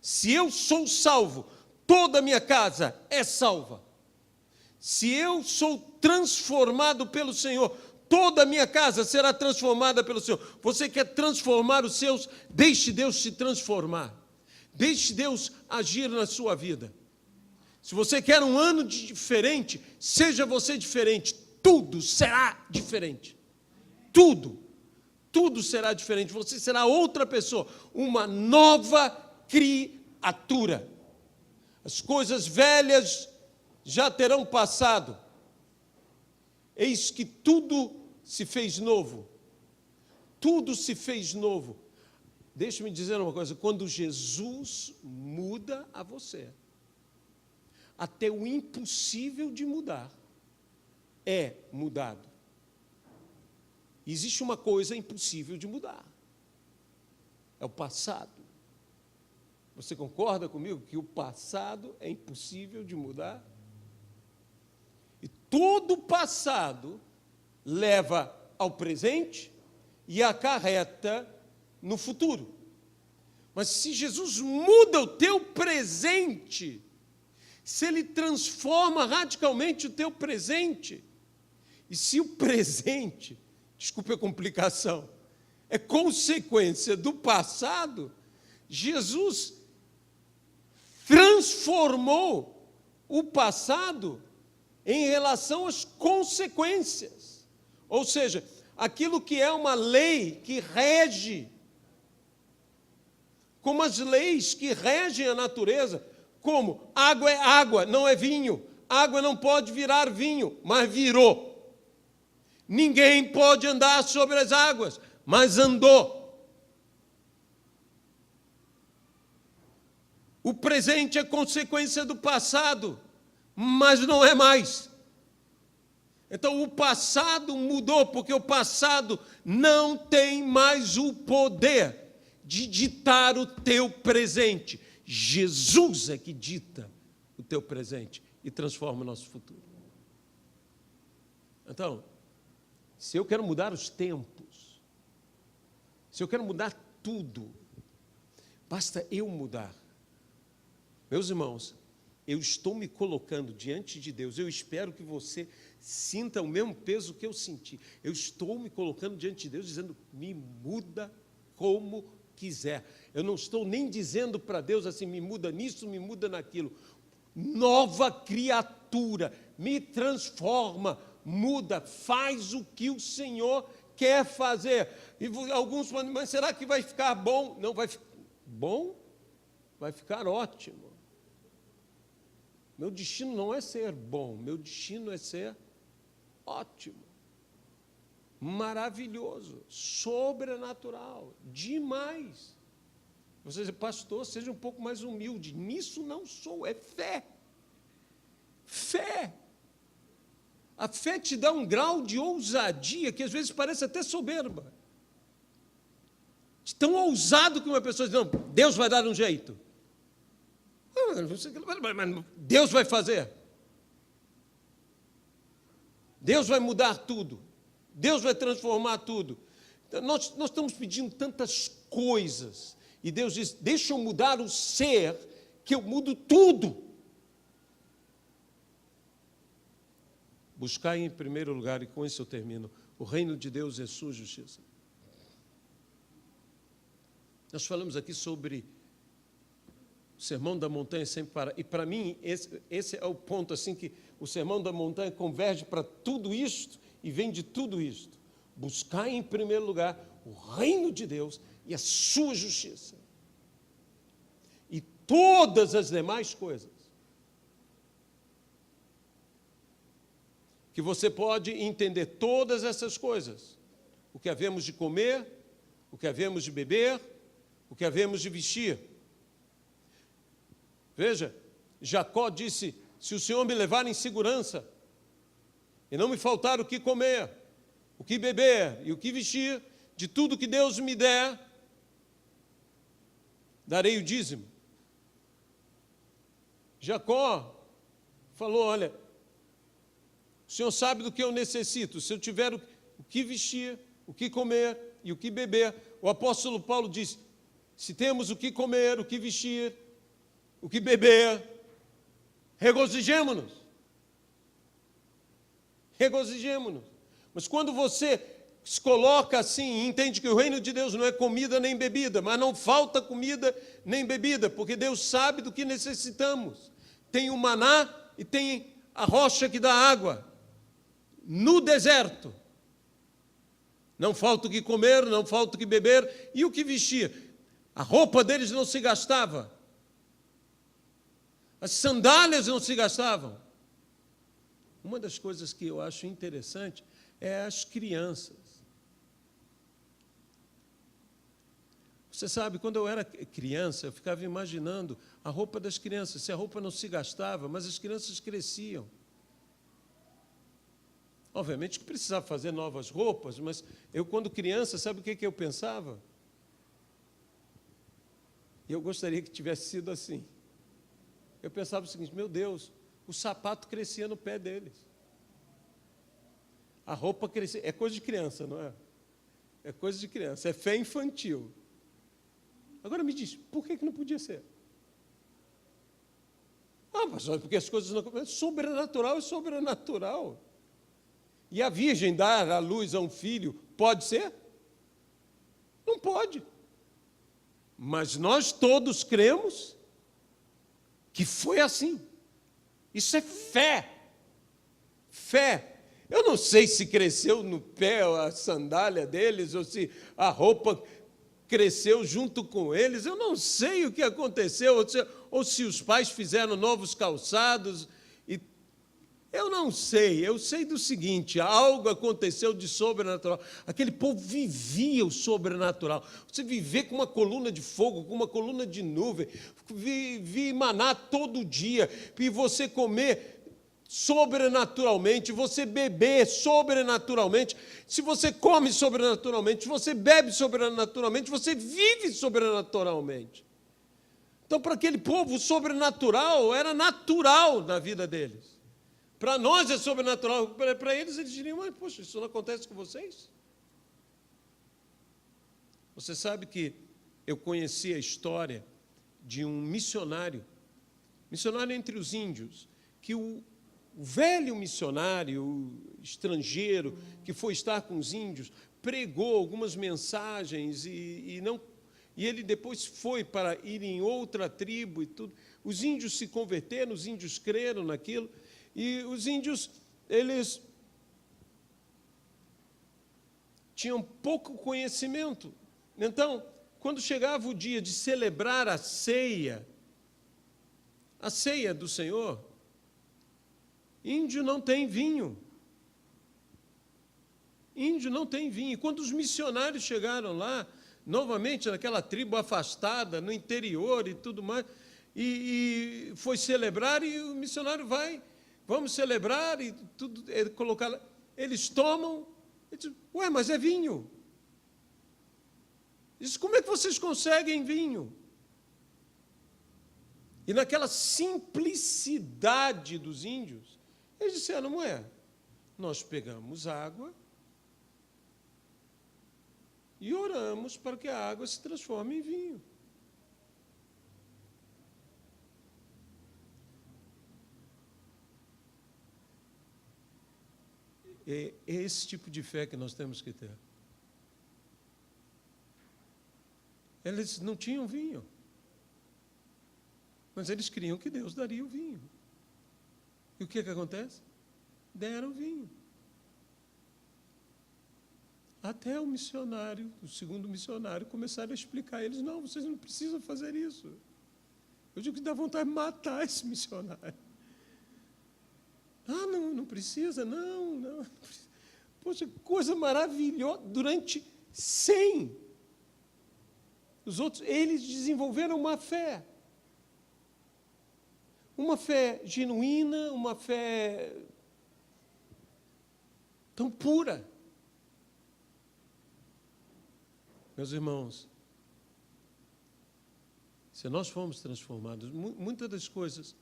Se eu sou salvo, toda a minha casa é salva. Se eu sou transformado pelo Senhor, toda a minha casa será transformada pelo Senhor. Você quer transformar os seus? Deixe Deus te transformar. Deixe Deus agir na sua vida. Se você quer um ano diferente, seja você diferente. Tudo será diferente. Tudo será diferente. Você será outra pessoa, uma nova criatura. As coisas velhas já terão passado. Eis que tudo se fez novo. Tudo se fez novo. Deixa-me dizer uma coisa, quando Jesus muda a você, até o impossível de mudar é mudado. Existe uma coisa impossível de mudar. É o passado. Você concorda comigo que o passado é impossível de mudar? E todo o passado leva ao presente e acarreta no futuro. Mas se Jesus muda o teu presente, se Ele transforma radicalmente o teu presente, e se o presente, desculpe a complicação, é consequência do passado, Jesus transformou o passado em relação às consequências. Ou seja, aquilo que é uma lei que rege, como as leis que regem a natureza, como água é água, não é vinho, água não pode virar vinho, mas virou. Ninguém pode andar sobre as águas, mas andou. O presente é consequência do passado, mas não é mais. Então, o passado mudou, porque o passado não tem mais o poder de ditar o teu presente. Jesus é que dita o teu presente e transforma o nosso futuro. Então, se eu quero mudar os tempos, se eu quero mudar tudo, basta eu mudar. Meus irmãos, eu estou me colocando diante de Deus, eu espero que você sinta o mesmo peso que eu senti. Eu estou me colocando diante de Deus dizendo, me muda como quiser. Eu não estou nem dizendo para Deus assim, me muda nisso, me muda naquilo. Nova criatura, me transforma, muda, faz o que o Senhor quer fazer. E alguns falam, mas será que vai ficar bom? Não vai ficar bom, vai ficar ótimo. Meu destino não é ser bom, meu destino é ser ótimo, maravilhoso, sobrenatural, demais. Você diz, pastor, seja um pouco mais humilde. Nisso não sou, é fé. Fé. A fé te dá um grau de ousadia que às vezes parece até soberba. Tão ousado que uma pessoa diz, não, Deus vai dar um jeito. Mas Deus vai fazer. Deus vai mudar tudo. Deus vai transformar tudo. Então, nós estamos pedindo tantas coisas. E Deus diz, deixa eu mudar o ser, que eu mudo tudo. Buscar em primeiro lugar, e com isso eu termino, o reino de Deus é sua justiça. Nós falamos aqui sobre o Sermão da Montanha sempre para... E para mim, esse é o ponto assim que o Sermão da Montanha converge para tudo isto e vem de tudo isto. Buscar em primeiro lugar o reino de Deus e a sua justiça. E todas as demais coisas que você pode entender todas essas coisas. O que havemos de comer, o que havemos de beber, o que havemos de vestir. Veja, Jacó disse: se o Senhor me levar em segurança, e não me faltar o que comer, o que beber e o que vestir, de tudo que Deus me der, darei o dízimo. Jacó falou: olha, o Senhor sabe do que eu necessito, se eu tiver o que vestir, o que comer e o que beber. O apóstolo Paulo diz: se temos o que comer, o que vestir, o que beber, regozijemo-nos. Regozijemo-nos. Mas quando você se coloca assim e entende que o reino de Deus não é comida nem bebida, mas não falta comida nem bebida, porque Deus sabe do que necessitamos. Tem o maná e tem a rocha que dá água. No deserto. Não falta o que comer, não falta o que beber e o que vestir. A roupa deles não se gastava. As sandálias não se gastavam. Uma das coisas que eu acho interessante é as crianças. Você sabe, quando eu era criança, eu ficava imaginando a roupa das crianças, se a roupa não se gastava, mas as crianças cresciam. Obviamente que precisava fazer novas roupas, mas eu, quando criança, sabe o que eu pensava? Eu gostaria que tivesse sido assim. Eu pensava o seguinte: meu Deus, o sapato crescia no pé deles. A roupa crescia. É coisa de criança, não é? É coisa de criança, é fé infantil. Agora me diz, por que não podia ser? Pastor, porque as coisas não... Sobrenatural é sobrenatural. E a virgem dar à luz a um filho, pode ser? Não pode. Mas nós todos cremos que foi assim. Isso é fé. Fé. Eu não sei se cresceu no pé a sandália deles, ou se a roupa cresceu junto com eles. Eu não sei o que aconteceu, ou se os pais fizeram novos calçados. Eu não sei. Eu sei do seguinte: algo aconteceu de sobrenatural. Aquele povo vivia o sobrenatural. Você viver com uma coluna de fogo, com uma coluna de nuvem, vi maná todo dia, e você comer sobrenaturalmente, você beber sobrenaturalmente. Se você come sobrenaturalmente, se você bebe sobrenaturalmente, você vive sobrenaturalmente. Então, para aquele povo, o sobrenatural era natural na vida deles. Para nós é sobrenatural, para eles diriam: mas, poxa, isso não acontece com vocês? Você sabe que eu conheci a história de um missionário entre os índios, que o velho missionário estrangeiro que foi estar com os índios pregou algumas mensagens e ele depois foi para ir em outra tribo e tudo. Os índios se converteram, os índios creram naquilo. E os índios, eles tinham pouco conhecimento. Então, quando chegava o dia de celebrar a ceia do Senhor, índio não tem vinho. Índio não tem vinho. E quando os missionários chegaram lá, novamente naquela tribo afastada, no interior e tudo mais, e foi celebrar, e o missionário vai... Vamos celebrar e tudo, colocar lá. Eles tomam, dizem: ué, mas é vinho. Diz: como é que vocês conseguem vinho? E naquela simplicidade dos índios, eles disseram: não é, nós pegamos água e oramos para que a água se transforme em vinho. É esse tipo de fé que nós temos que ter. Eles não tinham vinho, mas eles criam que Deus daria o vinho. E o que acontece? Deram vinho. Até o missionário, o segundo missionário, começaram a explicar a eles: não, vocês não precisam fazer isso. Eu digo que dá vontade de matar esse missionário. Não precisa, não. Poxa, coisa maravilhosa. Durante 100, os outros, eles desenvolveram uma fé. Uma fé genuína, uma fé tão pura. Meus irmãos, se nós formos transformados, muitas das coisas,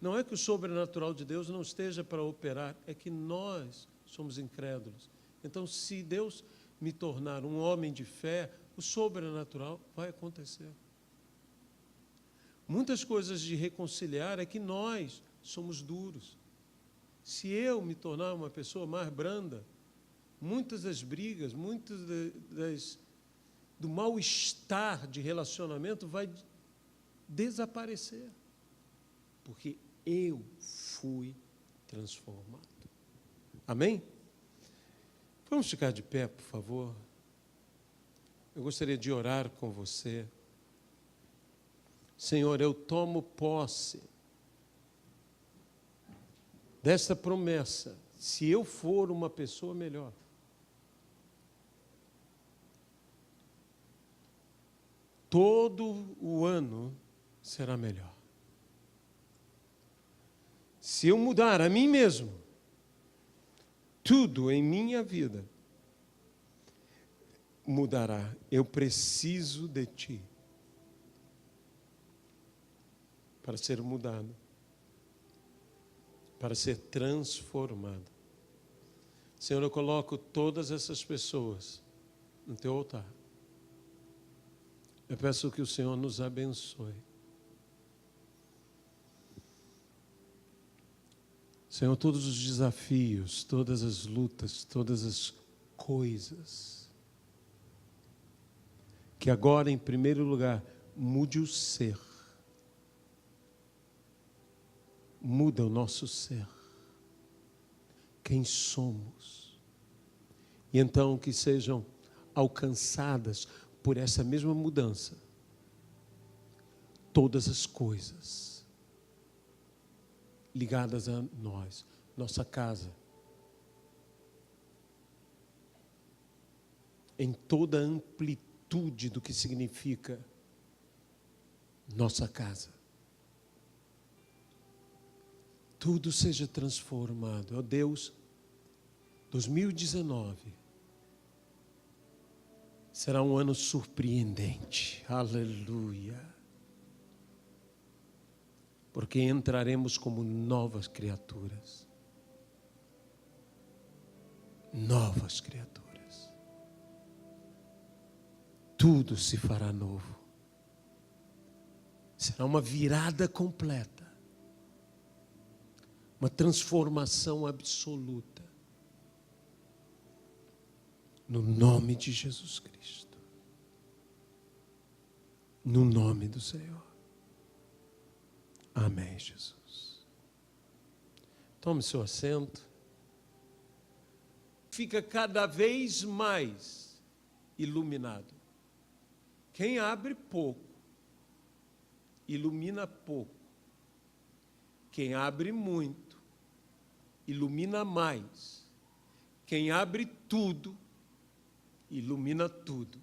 não é que o sobrenatural de Deus não esteja para operar, é que nós somos incrédulos. Então, se Deus me tornar um homem de fé, o sobrenatural vai acontecer. Muitas coisas de reconciliar é que nós somos duros. Se eu me tornar uma pessoa mais branda, muitas das brigas, do mal-estar de relacionamento vai desaparecer. Porque eu fui transformado. Amém? Vamos ficar de pé, por favor. Eu gostaria de orar com você. Senhor, eu tomo posse desta promessa, se eu for uma pessoa melhor. Todo o ano será melhor. Se eu mudar a mim mesmo, tudo em minha vida mudará. Eu preciso de Ti para ser mudado, para ser transformado. Senhor, eu coloco todas essas pessoas no Teu altar. Eu peço que o Senhor nos abençoe. Senhor, todos os desafios, todas as lutas, todas as coisas, que agora, em primeiro lugar, mude o ser. Muda o nosso ser. Quem somos. E então que sejam alcançadas por essa mesma mudança todas as coisas ligadas a nós, nossa casa, em toda a amplitude do que significa nossa casa. Tudo seja transformado. Ó Deus, 2019 será um ano surpreendente. Aleluia. Porque entraremos como novas criaturas. Novas criaturas. Tudo se fará novo. Será uma virada completa. Uma transformação absoluta. No nome de Jesus Cristo. No nome do Senhor. Amém, Jesus. Tome seu assento. Fica cada vez mais iluminado. Quem abre pouco, ilumina pouco. Quem abre muito, ilumina mais. Quem abre tudo, ilumina tudo.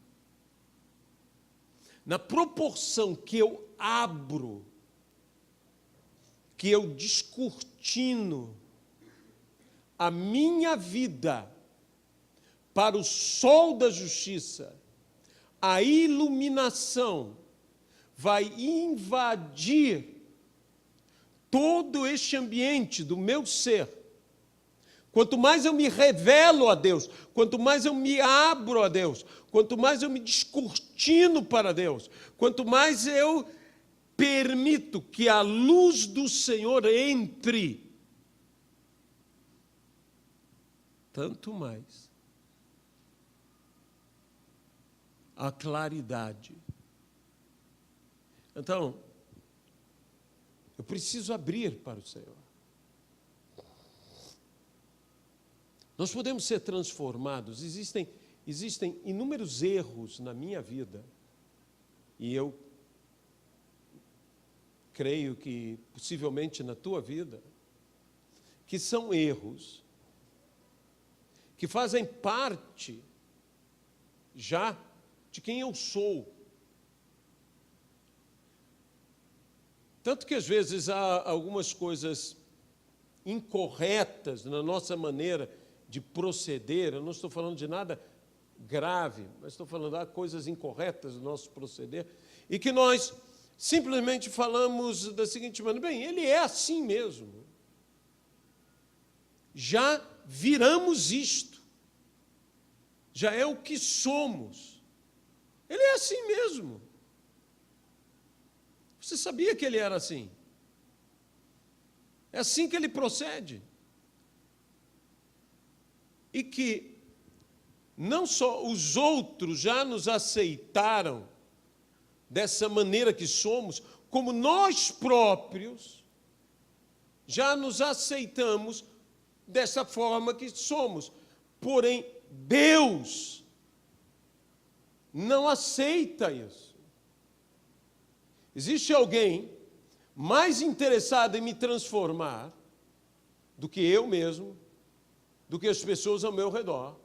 Na proporção que eu abro, que eu descortino a minha vida para o sol da justiça, a iluminação vai invadir todo este ambiente do meu ser. Quanto mais eu me revelo a Deus, quanto mais eu me abro a Deus, quanto mais eu me descortino para Deus, quanto mais eu permito que a luz do Senhor entre, tanto mais a claridade. Então, eu preciso abrir para o Senhor. Nós podemos ser transformados. Existem inúmeros erros na minha vida, e eu creio que possivelmente na tua vida, que são erros que fazem parte já de quem eu sou. Tanto que às vezes há algumas coisas incorretas na nossa maneira de proceder. Eu não estou falando de nada grave, mas estou falando de coisas incorretas no nosso proceder, e que nós simplesmente falamos da seguinte maneira: bem, ele é assim mesmo. Já viramos isto. Já é o que somos. Ele é assim mesmo. Você sabia que ele era assim? É assim que ele procede. E que não só os outros já nos aceitaram dessa maneira que somos, como nós próprios já nos aceitamos dessa forma que somos. Porém, Deus não aceita isso. Existe alguém mais interessado em me transformar do que eu mesmo, do que as pessoas ao meu redor.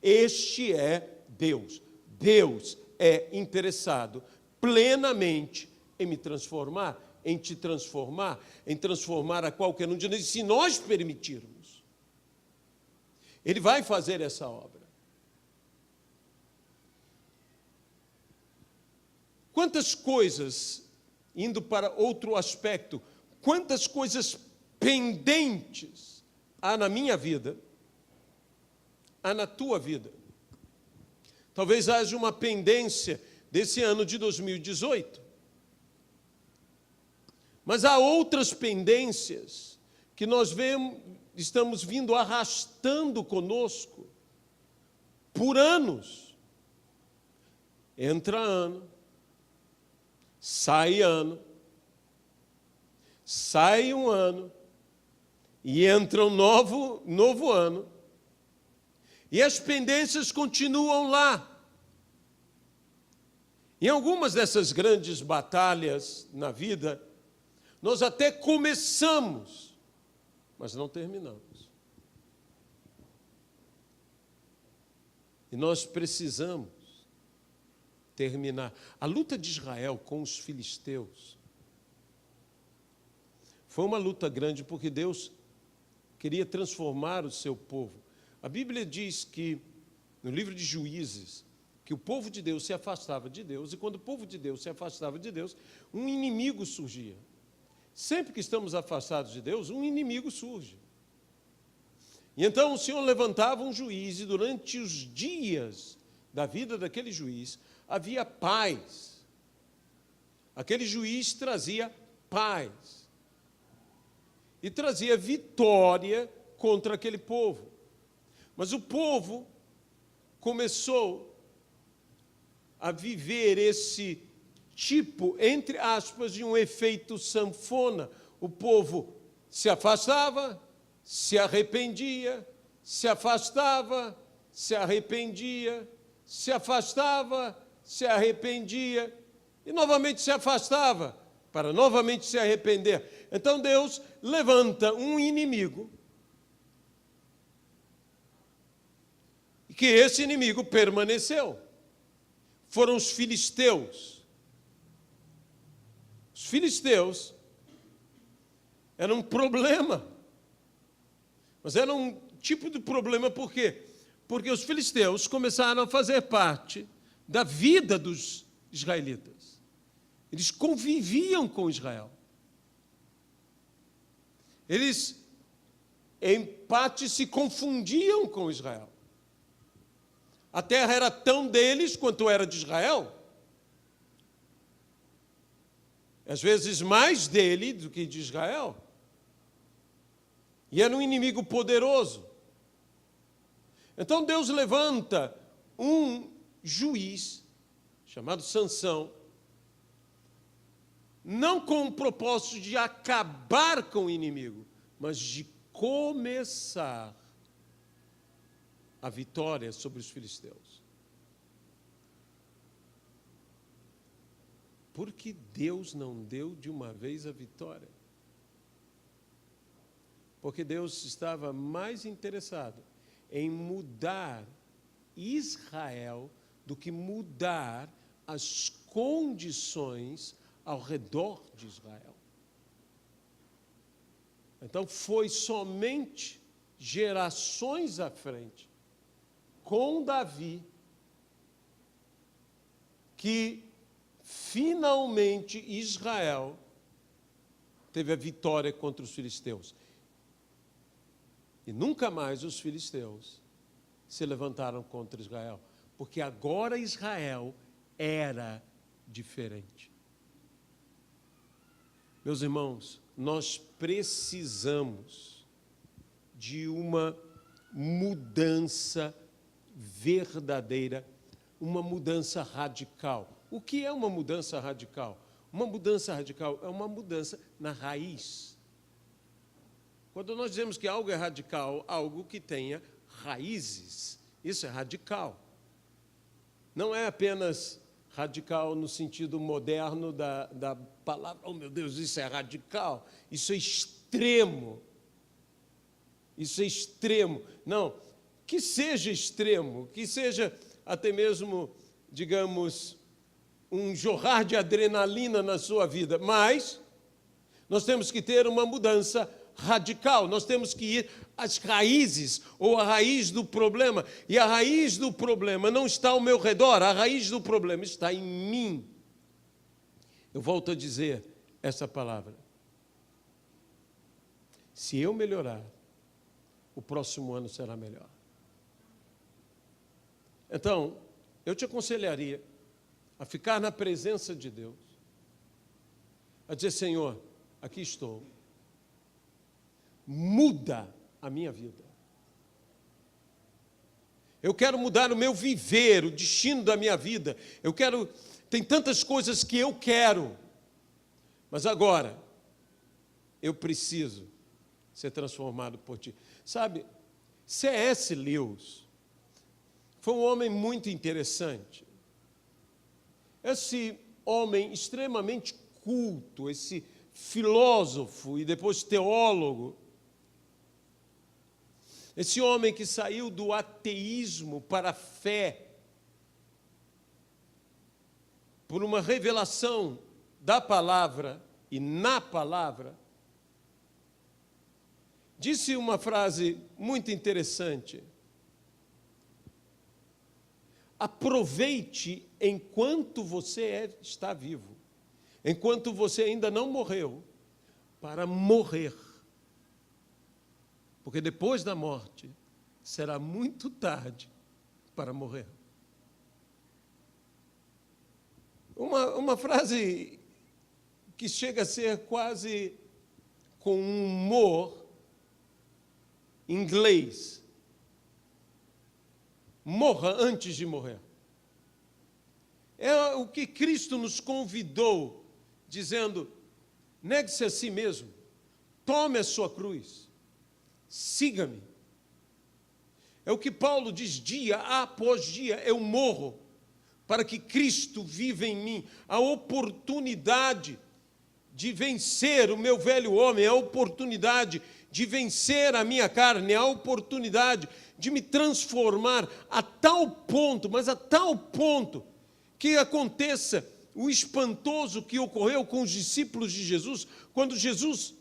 Este é Deus. Deus é interessado plenamente em me transformar, em te transformar, em transformar a qualquer um de nós. E se nós permitirmos, Ele vai fazer essa obra. Quantas coisas, indo para outro aspecto, quantas coisas pendentes há na minha vida, há na tua vida. Talvez haja uma pendência desse ano de 2018. Mas há outras pendências que nós estamos vindo arrastando conosco por anos. Entra ano, sai um ano, e entra um novo ano, e as pendências continuam lá. Em algumas dessas grandes batalhas na vida, nós até começamos, mas não terminamos. E nós precisamos terminar. A luta de Israel com os filisteus foi uma luta grande, porque Deus queria transformar o seu povo. A Bíblia diz que, no livro de Juízes, que o povo de Deus se afastava de Deus, e quando o povo de Deus se afastava de Deus, um inimigo surgia. Sempre que estamos afastados de Deus, um inimigo surge. E então o Senhor levantava um juiz, e durante os dias da vida daquele juiz, havia paz. Aquele juiz trazia paz. E trazia vitória contra aquele povo. Mas o povo começou a viver esse tipo, entre aspas, de um efeito sanfona. O povo se afastava, se arrependia, se afastava, se arrependia, se afastava, se arrependia, e novamente se afastava, para novamente se arrepender. Então Deus levanta um inimigo, e que esse inimigo permaneceu. Foram os filisteus. Os filisteus eram um problema. Mas era um tipo de problema, por quê? Porque os filisteus começaram a fazer parte da vida dos israelitas. Eles conviviam com Israel. Eles, em parte, se confundiam com Israel. A terra era tão deles quanto era de Israel. Às vezes mais dele do que de Israel. E era um inimigo poderoso. Então Deus levanta um juiz, chamado Sansão, não com o propósito de acabar com o inimigo, mas de começar a vitória sobre os filisteus. Porque Deus não deu de uma vez a vitória. Porque Deus estava mais interessado em mudar Israel do que mudar as condições ao redor de Israel. Então, foi somente gerações à frente, com Davi, que finalmente Israel teve a vitória contra os filisteus. E nunca mais os filisteus se levantaram contra Israel, porque agora Israel era diferente. Meus irmãos, nós precisamos de uma mudança verdadeira, uma mudança radical. O que é uma mudança radical? Uma mudança radical é uma mudança na raiz. Quando nós dizemos que algo é radical, algo que tenha raízes, isso é radical. Não é apenas radical no sentido moderno da palavra, oh meu Deus, isso é radical, isso é extremo. Isso é extremo. Não, que seja extremo, que seja até mesmo, digamos, um jorrar de adrenalina na sua vida, mas nós temos que ter uma mudança radical, nós temos que ir às raízes, ou à raiz do problema, e a raiz do problema não está ao meu redor, a raiz do problema está em mim. Eu volto a dizer essa palavra. Se eu melhorar, o próximo ano será melhor. Então, eu te aconselharia a ficar na presença de Deus, a dizer, Senhor, aqui estou, muda a minha vida. Eu quero mudar o meu viver, o destino da minha vida. Tem tantas coisas que eu quero, mas agora eu preciso ser transformado por Ti. Sabe, C.S. Lewis foi um homem muito interessante. Esse homem extremamente culto, esse filósofo e depois teólogo, esse homem que saiu do ateísmo para a fé, por uma revelação da palavra e na palavra, disse uma frase muito interessante: aproveite enquanto você está vivo, enquanto você ainda não morreu, para morrer. Porque depois da morte, será muito tarde para morrer. Uma frase que chega a ser quase com um humor inglês. Morra antes de morrer. É o que Cristo nos convidou, dizendo, negue-se a si mesmo, tome a sua cruz, siga-me. É o que Paulo diz dia após dia, eu morro para que Cristo viva em mim. A oportunidade de vencer o meu velho homem, a oportunidade de vencer a minha carne, a oportunidade de me transformar a tal ponto, mas a tal ponto, que aconteça o espantoso que ocorreu com os discípulos de Jesus, quando Jesus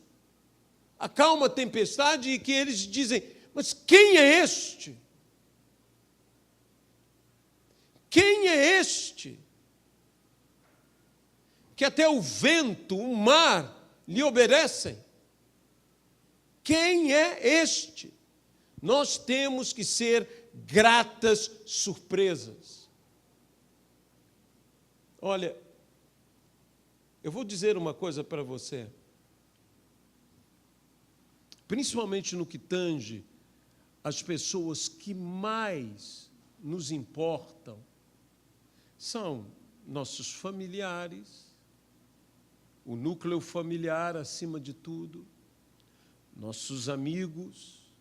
acalma a tempestade e que eles dizem, mas quem é este? Quem é este? Que até o vento, o mar, lhe obedecem. Quem é este? Nós temos que ser gratas surpresas. Olha, eu vou dizer uma coisa para você, principalmente no que tange as pessoas que mais nos importam, são nossos familiares, o núcleo familiar acima de tudo, nossos amigos,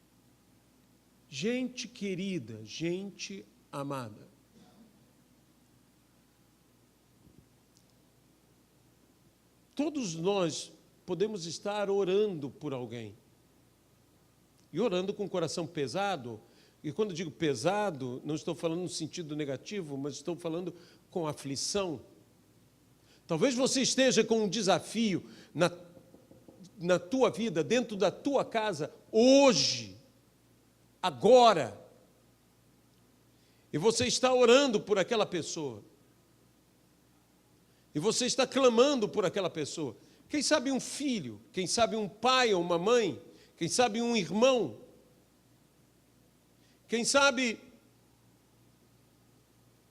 gente querida, gente amada. Todos nós podemos estar orando por alguém, e orando com o coração pesado, e quando digo pesado, não estou falando no sentido negativo, mas estou falando com aflição. Talvez você esteja com um desafio na tua vida, dentro da tua casa, hoje, agora. E você está orando por aquela pessoa. E você está clamando por aquela pessoa. Quem sabe um filho, quem sabe um pai ou uma mãe, quem sabe um irmão, quem sabe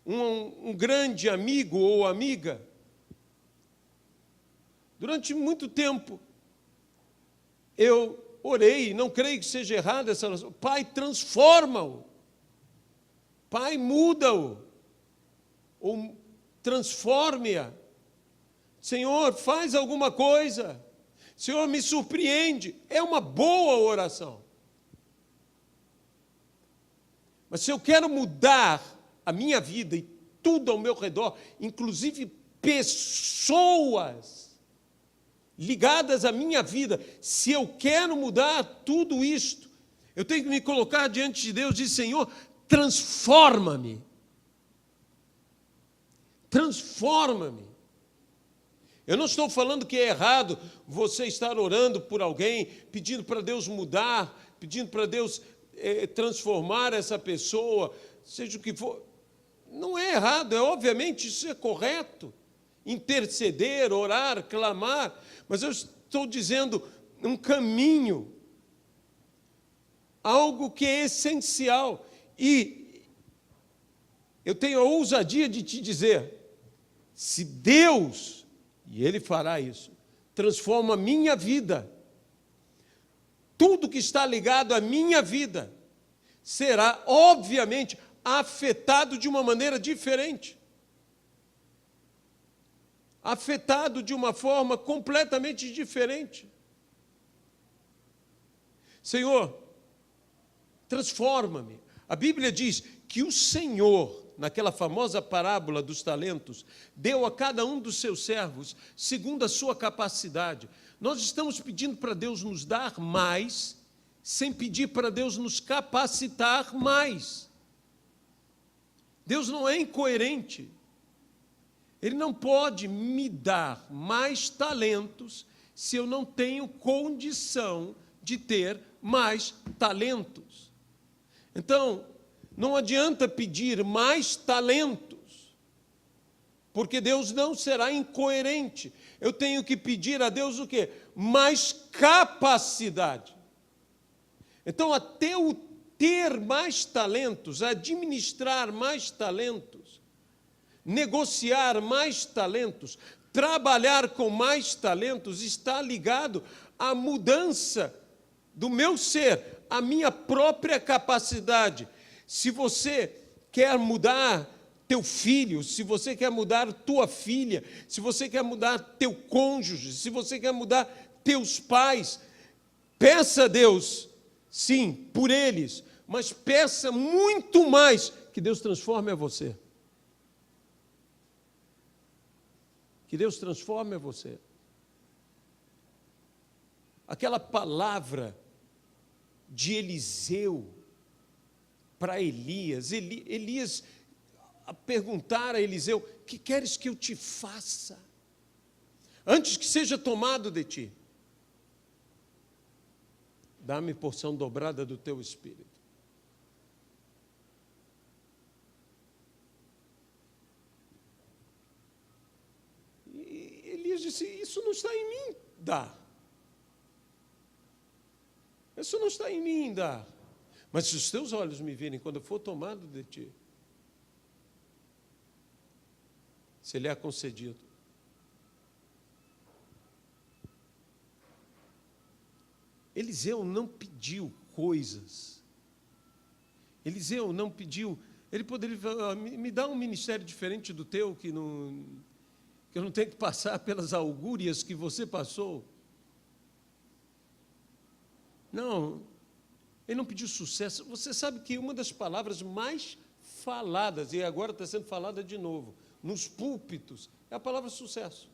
um grande amigo ou amiga. Durante muito tempo, eu orei, não creio que seja errado essa oração. Pai, transforma-o. Pai, muda-o. Ou transforme-a. Senhor, faz alguma coisa. Senhor, me surpreende. É uma boa oração. Mas se eu quero mudar a minha vida e tudo ao meu redor, inclusive pessoas ligadas à minha vida, se eu quero mudar tudo isto, eu tenho que me colocar diante de Deus e dizer, Senhor, transforma-me. Transforma-me. Eu não estou falando que é errado você estar orando por alguém, pedindo para Deus mudar, pedindo para Deus transformar essa pessoa, seja o que for. Não é errado, obviamente isso é correto. Interceder, orar, clamar, mas eu estou dizendo um caminho, algo que é essencial. E eu tenho a ousadia de te dizer, se Deus, e Ele fará isso, transforma a minha vida, tudo que está ligado à minha vida será, obviamente, afetado de uma maneira diferente. Afetado de uma forma completamente diferente. Senhor, transforma-me. A Bíblia diz que o Senhor, naquela famosa parábola dos talentos, deu a cada um dos seus servos segundo a sua capacidade. Nós estamos pedindo para Deus nos dar mais, sem pedir para Deus nos capacitar mais. Deus não é incoerente. Ele não pode me dar mais talentos se eu não tenho condição de ter mais talentos. Então, não adianta pedir mais talentos, porque Deus não será incoerente. Eu tenho que pedir a Deus o quê? Mais capacidade. Então, até o ter mais talentos, administrar mais talentos, negociar mais talentos, trabalhar com mais talentos, está ligado à mudança do meu ser, à minha própria capacidade. Se você quer mudar teu filho, se você quer mudar tua filha, se você quer mudar teu cônjuge, se você quer mudar teus pais, peça a Deus, sim, por eles, mas peça muito mais que Deus transforme a você. Que Deus transforme você. Aquela palavra de Eliseu para Elias, Elias a perguntar a Eliseu, que queres que eu te faça? Antes que seja tomado de ti, dá-me porção dobrada do teu espírito. Elias disse, isso não está em mim dar. Isso não está em mim dar. Mas se os teus olhos me virem quando eu for tomado de ti, se lhe é concedido. Eliseu não pediu coisas. Eliseu não pediu. Ele poderia falar, me dá um ministério diferente do teu, que eu não tenho que passar pelas augúrias que você passou. Não, ele não pediu sucesso. Você sabe que uma das palavras mais faladas, e agora está sendo falada de novo, nos púlpitos, é a palavra sucesso.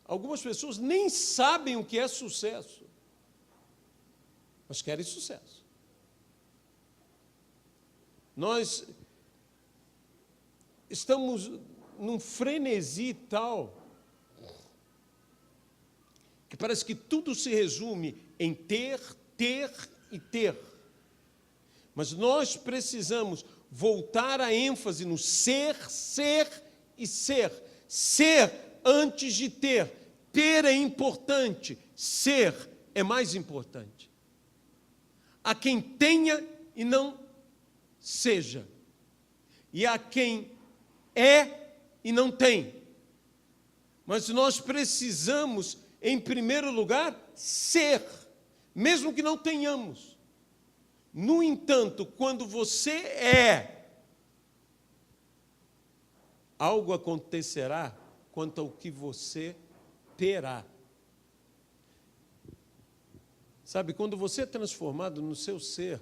Algumas pessoas nem sabem o que é sucesso, mas querem sucesso. Nós estamos num frenesi tal que parece que tudo se resume em ter, ter e ter. Mas nós precisamos voltar a ênfase no ser, ser e ser. Ser antes de ter. Ter é importante, ser é mais importante. Há quem tenha e não seja. E há quem é e não tem. Mas nós precisamos, em primeiro lugar, ser, mesmo que não tenhamos. No entanto, quando você é, algo acontecerá quanto ao que você terá. Sabe, quando você é transformado no seu ser,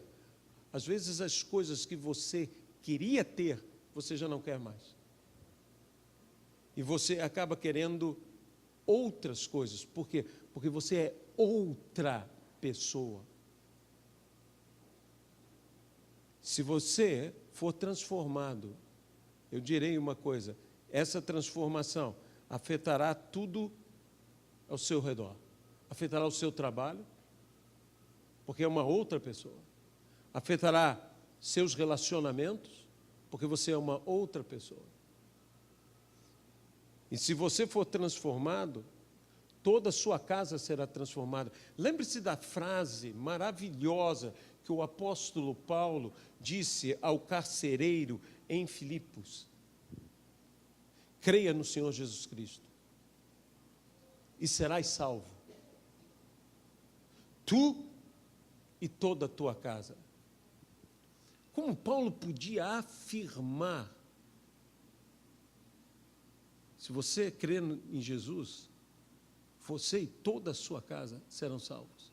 às vezes as coisas que você queria ter, você já não quer mais. E você acaba querendo outras coisas. Por quê? Porque você é outra pessoa. Se você for transformado, eu direi uma coisa, essa transformação afetará tudo ao seu redor. Afetará o seu trabalho, porque é uma outra pessoa. Afetará seus relacionamentos, porque você é uma outra pessoa. E se você for transformado, toda a sua casa será transformada. Lembre-se da frase maravilhosa que o apóstolo Paulo disse ao carcereiro em Filipos: creia no Senhor Jesus Cristo e serás salvo, tu e toda a tua casa. Como Paulo podia afirmar: se você crer em Jesus, você e toda a sua casa serão salvos.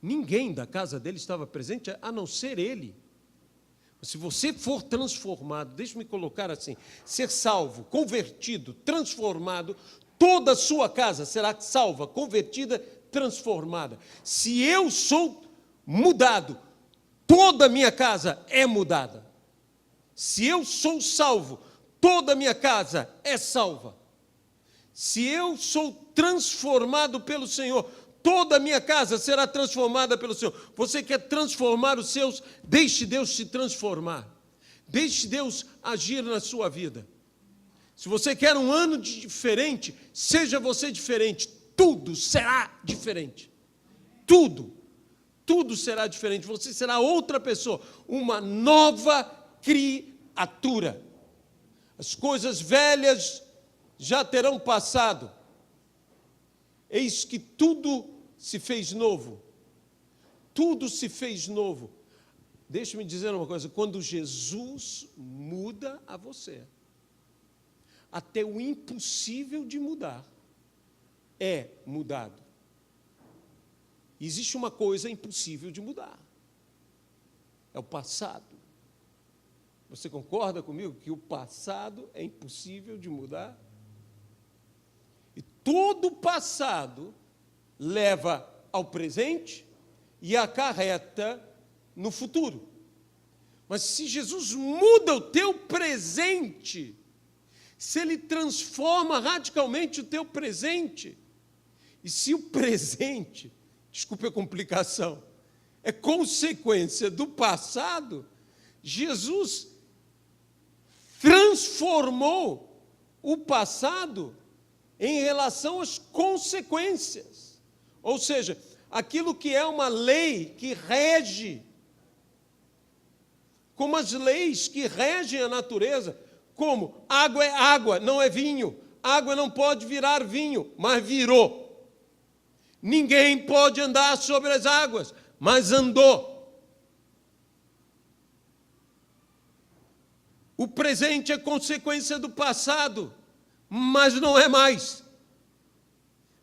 Ninguém da casa dele estava presente, a não ser ele. Se você for transformado, deixe-me colocar assim, ser salvo, convertido, transformado, toda a sua casa será salva, convertida, transformada. Se eu sou mudado, toda a minha casa é mudada. Se eu sou salvo, toda a minha casa é salva. Se eu sou transformado pelo Senhor, toda a minha casa será transformada pelo Senhor. Você quer transformar os seus? Deixe Deus te transformar. Deixe Deus agir na sua vida. Se você quer um ano diferente, seja você diferente. Tudo será diferente. Tudo. Tudo será diferente. Você será outra pessoa. Uma nova criatura. As coisas velhas já terão passado. Eis que tudo se fez novo. Tudo se fez novo. Deixe-me dizer uma coisa, quando Jesus muda a você, até o impossível de mudar é mudado. Existe uma coisa impossível de mudar. É o passado. Você concorda comigo que o passado é impossível de mudar? E todo o passado leva ao presente e acarreta no futuro. Mas se Jesus muda o teu presente, se Ele transforma radicalmente o teu presente, e se o presente, desculpe a complicação, é consequência do passado, Jesus transformou o passado em relação às consequências. Ou seja, aquilo que é uma lei que rege, como as leis que regem a natureza, como água é água, não é vinho, água não pode virar vinho, mas virou. Ninguém pode andar sobre as águas, mas andou. O presente é consequência do passado, mas não é mais.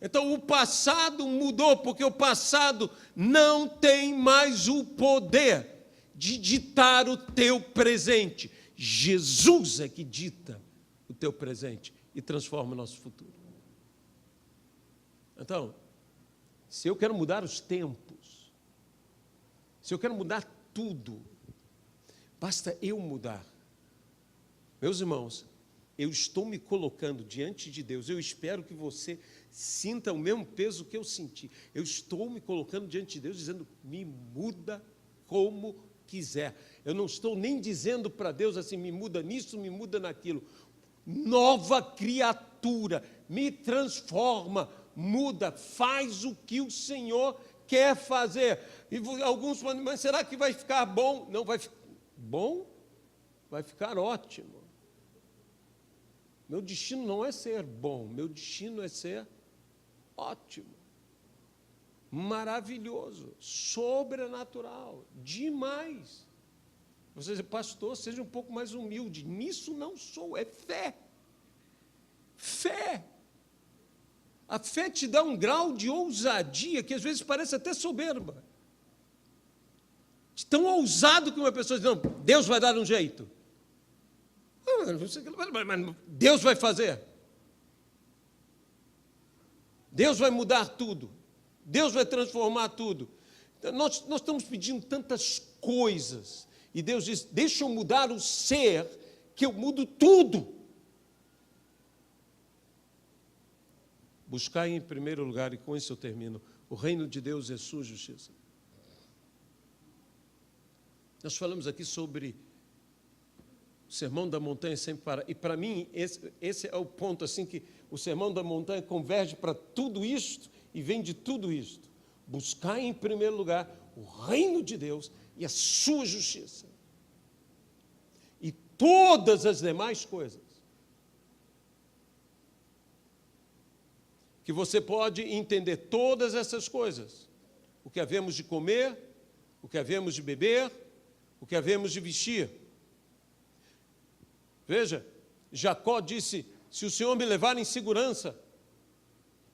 Então o passado mudou, porque o passado não tem mais o poder de ditar o teu presente. Jesus é que dita o teu presente e transforma o nosso futuro. Então, se eu quero mudar os tempos, se eu quero mudar tudo, basta eu mudar. Meus irmãos, eu estou me colocando diante de Deus, eu espero que você sinta o mesmo peso que eu senti. Eu estou me colocando diante de Deus dizendo, me muda como quiser. Eu não estou nem dizendo para Deus assim, me muda nisso, me muda naquilo. Nova criatura, me transforma, muda, faz o que o Senhor quer fazer. E alguns falam, mas será que vai ficar bom? Não vai ficar bom, vai ficar ótimo. Meu destino não é ser bom, meu destino é ser ótimo, maravilhoso, sobrenatural, demais. Você diz, pastor, seja um pouco mais humilde. Nisso não sou, é fé. Fé. A fé te dá um grau de ousadia que às vezes parece até soberba. De tão ousado que uma pessoa diz, não, Deus vai dar um jeito. Mas Deus vai fazer. Deus vai mudar tudo. Deus vai transformar tudo. Então, nós estamos pedindo tantas coisas. E Deus diz, deixa eu mudar o ser, que eu mudo tudo. Buscar em primeiro lugar, e com isso eu termino, o reino de Deus é sua justiça. Nós falamos aqui sobre o Sermão da Montanha sempre para. E para mim, esse é o ponto assim que o Sermão da Montanha converge para tudo isto e vem de tudo isto. Buscar em primeiro lugar o reino de Deus e a sua justiça. E todas as demais coisas que você pode entender todas essas coisas. O que havemos de comer, o que havemos de beber, o que havemos de vestir. Veja, Jacó disse, se o Senhor me levar em segurança,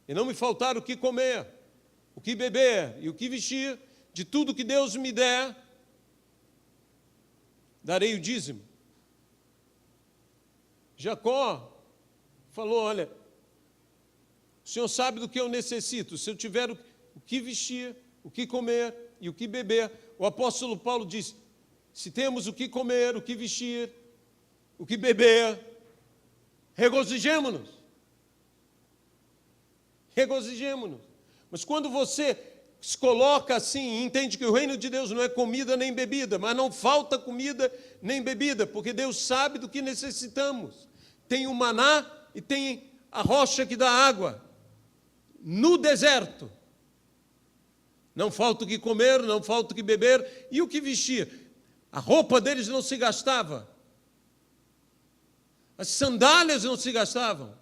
e não me faltar o que comer, o que beber e o que vestir, de tudo que Deus me der, darei o dízimo. Jacó falou, olha, o Senhor sabe do que eu necessito, se eu tiver o que vestir, o que comer e o que beber. O apóstolo Paulo diz, se temos o que comer, o que vestir, o que beber, regozijemo-nos. Regozijemo-nos. Mas quando você se coloca assim e entende que o reino de Deus não é comida nem bebida, mas não falta comida nem bebida, porque Deus sabe do que necessitamos. Tem o maná e tem a rocha que dá água. No deserto. Não falta o que comer, não falta o que beber e o que vestir. A roupa deles não se gastava. As sandálias não se gastavam.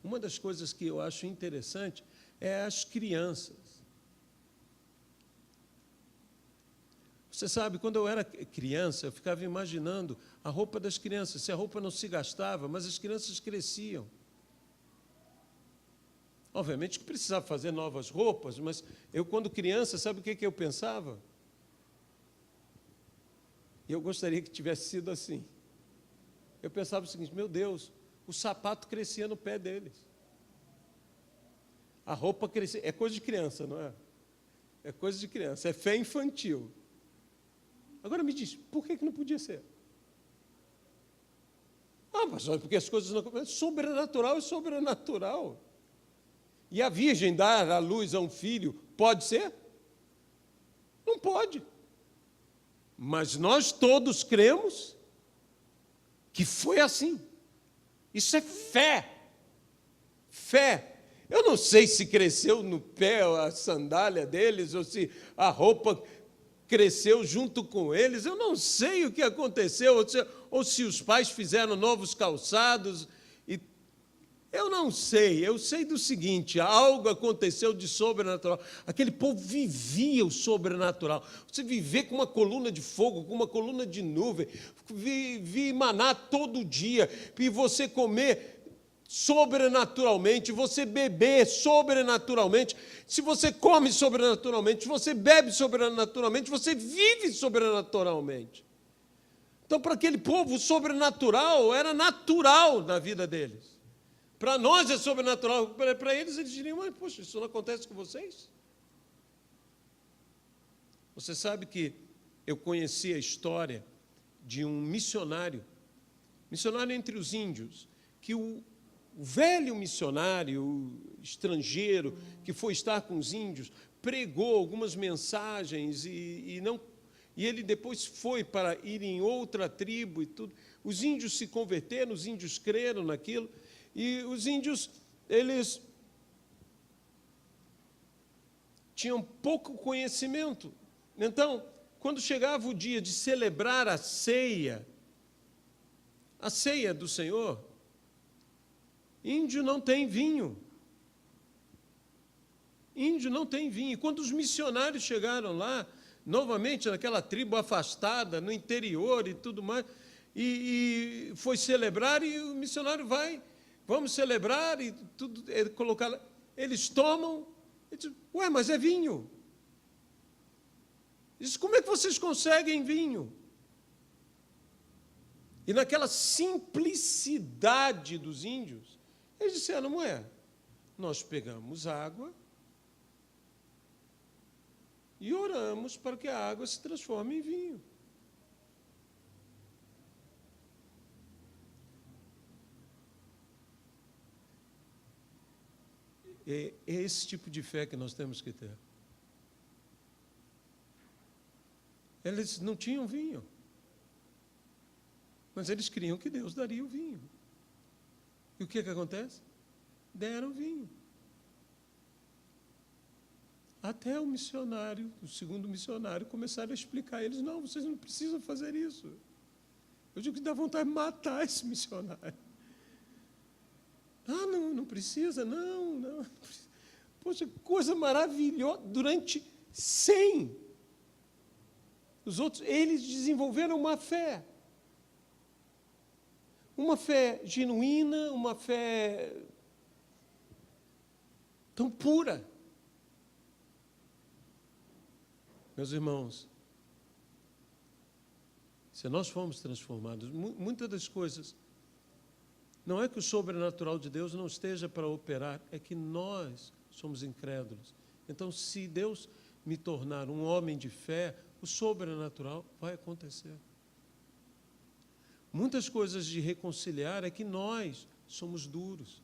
Uma das coisas que eu acho interessante é as crianças. Você sabe, quando eu era criança, eu ficava imaginando a roupa das crianças, se a roupa não se gastava, mas as crianças cresciam. Obviamente que precisava fazer novas roupas, mas eu, quando criança, sabe o que eu pensava? Eu gostaria que tivesse sido assim. Eu pensava o seguinte, meu Deus, o sapato crescia no pé deles. A roupa crescia, é coisa de criança, não é? É coisa de criança, é fé infantil. Agora me diz, por que não podia ser? Mas porque as coisas não... Sobrenatural é sobrenatural. E a virgem dar à luz a um filho, pode ser? Não pode. Mas nós todos cremos que foi assim. Isso é fé. Fé. Eu não sei se cresceu no pé a sandália deles, ou se a roupa cresceu junto com eles. Eu não sei o que aconteceu, ou se os pais fizeram novos calçados. Eu não sei. Eu sei do seguinte, algo aconteceu de sobrenatural. Aquele povo vivia o sobrenatural. Você viver com uma coluna de fogo, com uma coluna de nuvem, vi maná todo dia, e você comer sobrenaturalmente, você beber sobrenaturalmente. Se você come sobrenaturalmente, se você bebe sobrenaturalmente, você vive sobrenaturalmente. Então, para aquele povo, o sobrenatural era natural na vida deles. Para nós é sobrenatural, para eles diriam, mas, poxa, isso não acontece com vocês? Você sabe que eu conheci a história de um missionário missionário entre os índios, que o velho missionário estrangeiro que foi estar com os índios pregou algumas mensagens e ele depois foi para ir em outra tribo e tudo. Os índios se converteram, os índios creram naquilo, e os índios, eles tinham pouco conhecimento. Então, quando chegava o dia de celebrar a ceia do Senhor, índio não tem vinho. Índio não tem vinho. E quando os missionários chegaram lá, novamente naquela tribo afastada, no interior e tudo mais, e foi celebrar, e o missionário vamos celebrar, e tudo, colocar lá. Eles tomam, e dizem, ué, mas é vinho. Diz, como é que vocês conseguem vinho? E naquela simplicidade dos índios, eles disseram, não é, nós pegamos água e oramos para que a água se transforme em vinho. É esse tipo de fé que nós temos que ter. Eles não tinham vinho, mas eles criam que Deus daria o vinho. E o que acontece? Deram vinho. Até o missionário, o segundo missionário, começaram a explicar a eles, não, vocês não precisam fazer isso. Eu digo que dá vontade de matar esse missionário. Ah, não precisa, não. Poxa, coisa maravilhosa. Durante 100, os outros, eles desenvolveram uma fé genuína, uma fé tão pura. Meus irmãos, se nós formos transformados, muitas das coisas, não é que o sobrenatural de Deus não esteja para operar, é que nós somos incrédulos. Então, se Deus me tornar um homem de fé, o sobrenatural vai acontecer. Muitas coisas de reconciliar é que nós somos duros.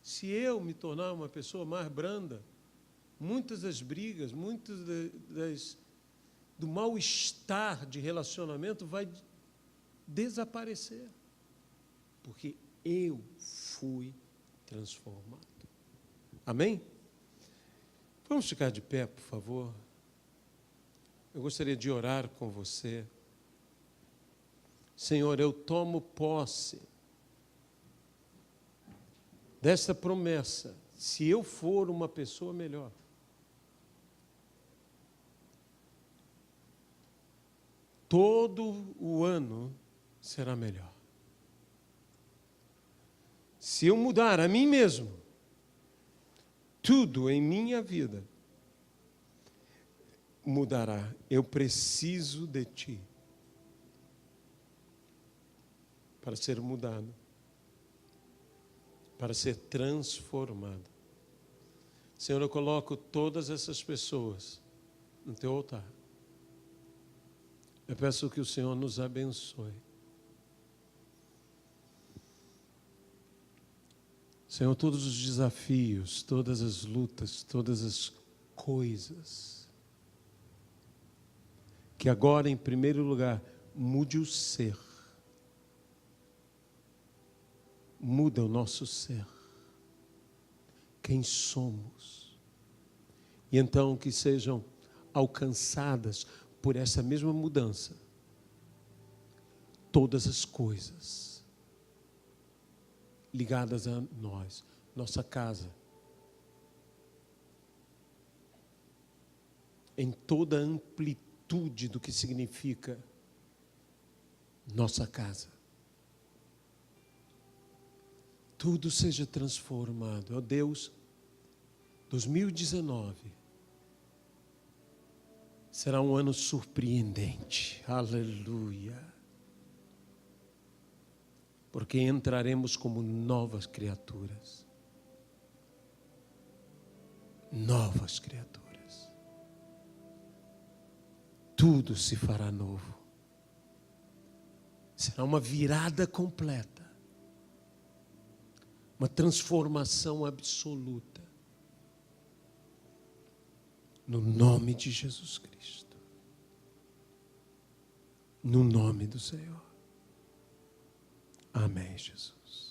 Se eu me tornar uma pessoa mais branda, muitas das brigas, do mal-estar de relacionamento vai desaparecer. Porque eu fui transformado. Amém? Vamos ficar de pé, por favor. Eu gostaria de orar com você. Senhor, eu tomo posse dessa promessa. Se eu for uma pessoa melhor, todo o ano será melhor. Se eu mudar a mim mesmo, tudo em minha vida mudará. Eu preciso de Ti para ser mudado, para ser transformado. Senhor, eu coloco todas essas pessoas no Teu altar. Eu peço que o Senhor nos abençoe. Senhor, todos os desafios, todas as lutas, todas as coisas, que agora, em primeiro lugar, mude o ser. Muda o nosso ser. Quem somos. E então que sejam alcançadas por essa mesma mudança todas as coisas ligadas a nós, nossa casa, em toda a amplitude do que significa nossa casa. Tudo seja transformado. Ó Deus, 2019 será um ano surpreendente. Aleluia. Porque entraremos como novas criaturas. Novas criaturas. Tudo se fará novo. Será uma virada completa, uma transformação absoluta, no nome de Jesus Cristo, no nome do Senhor. Amém, Jesus.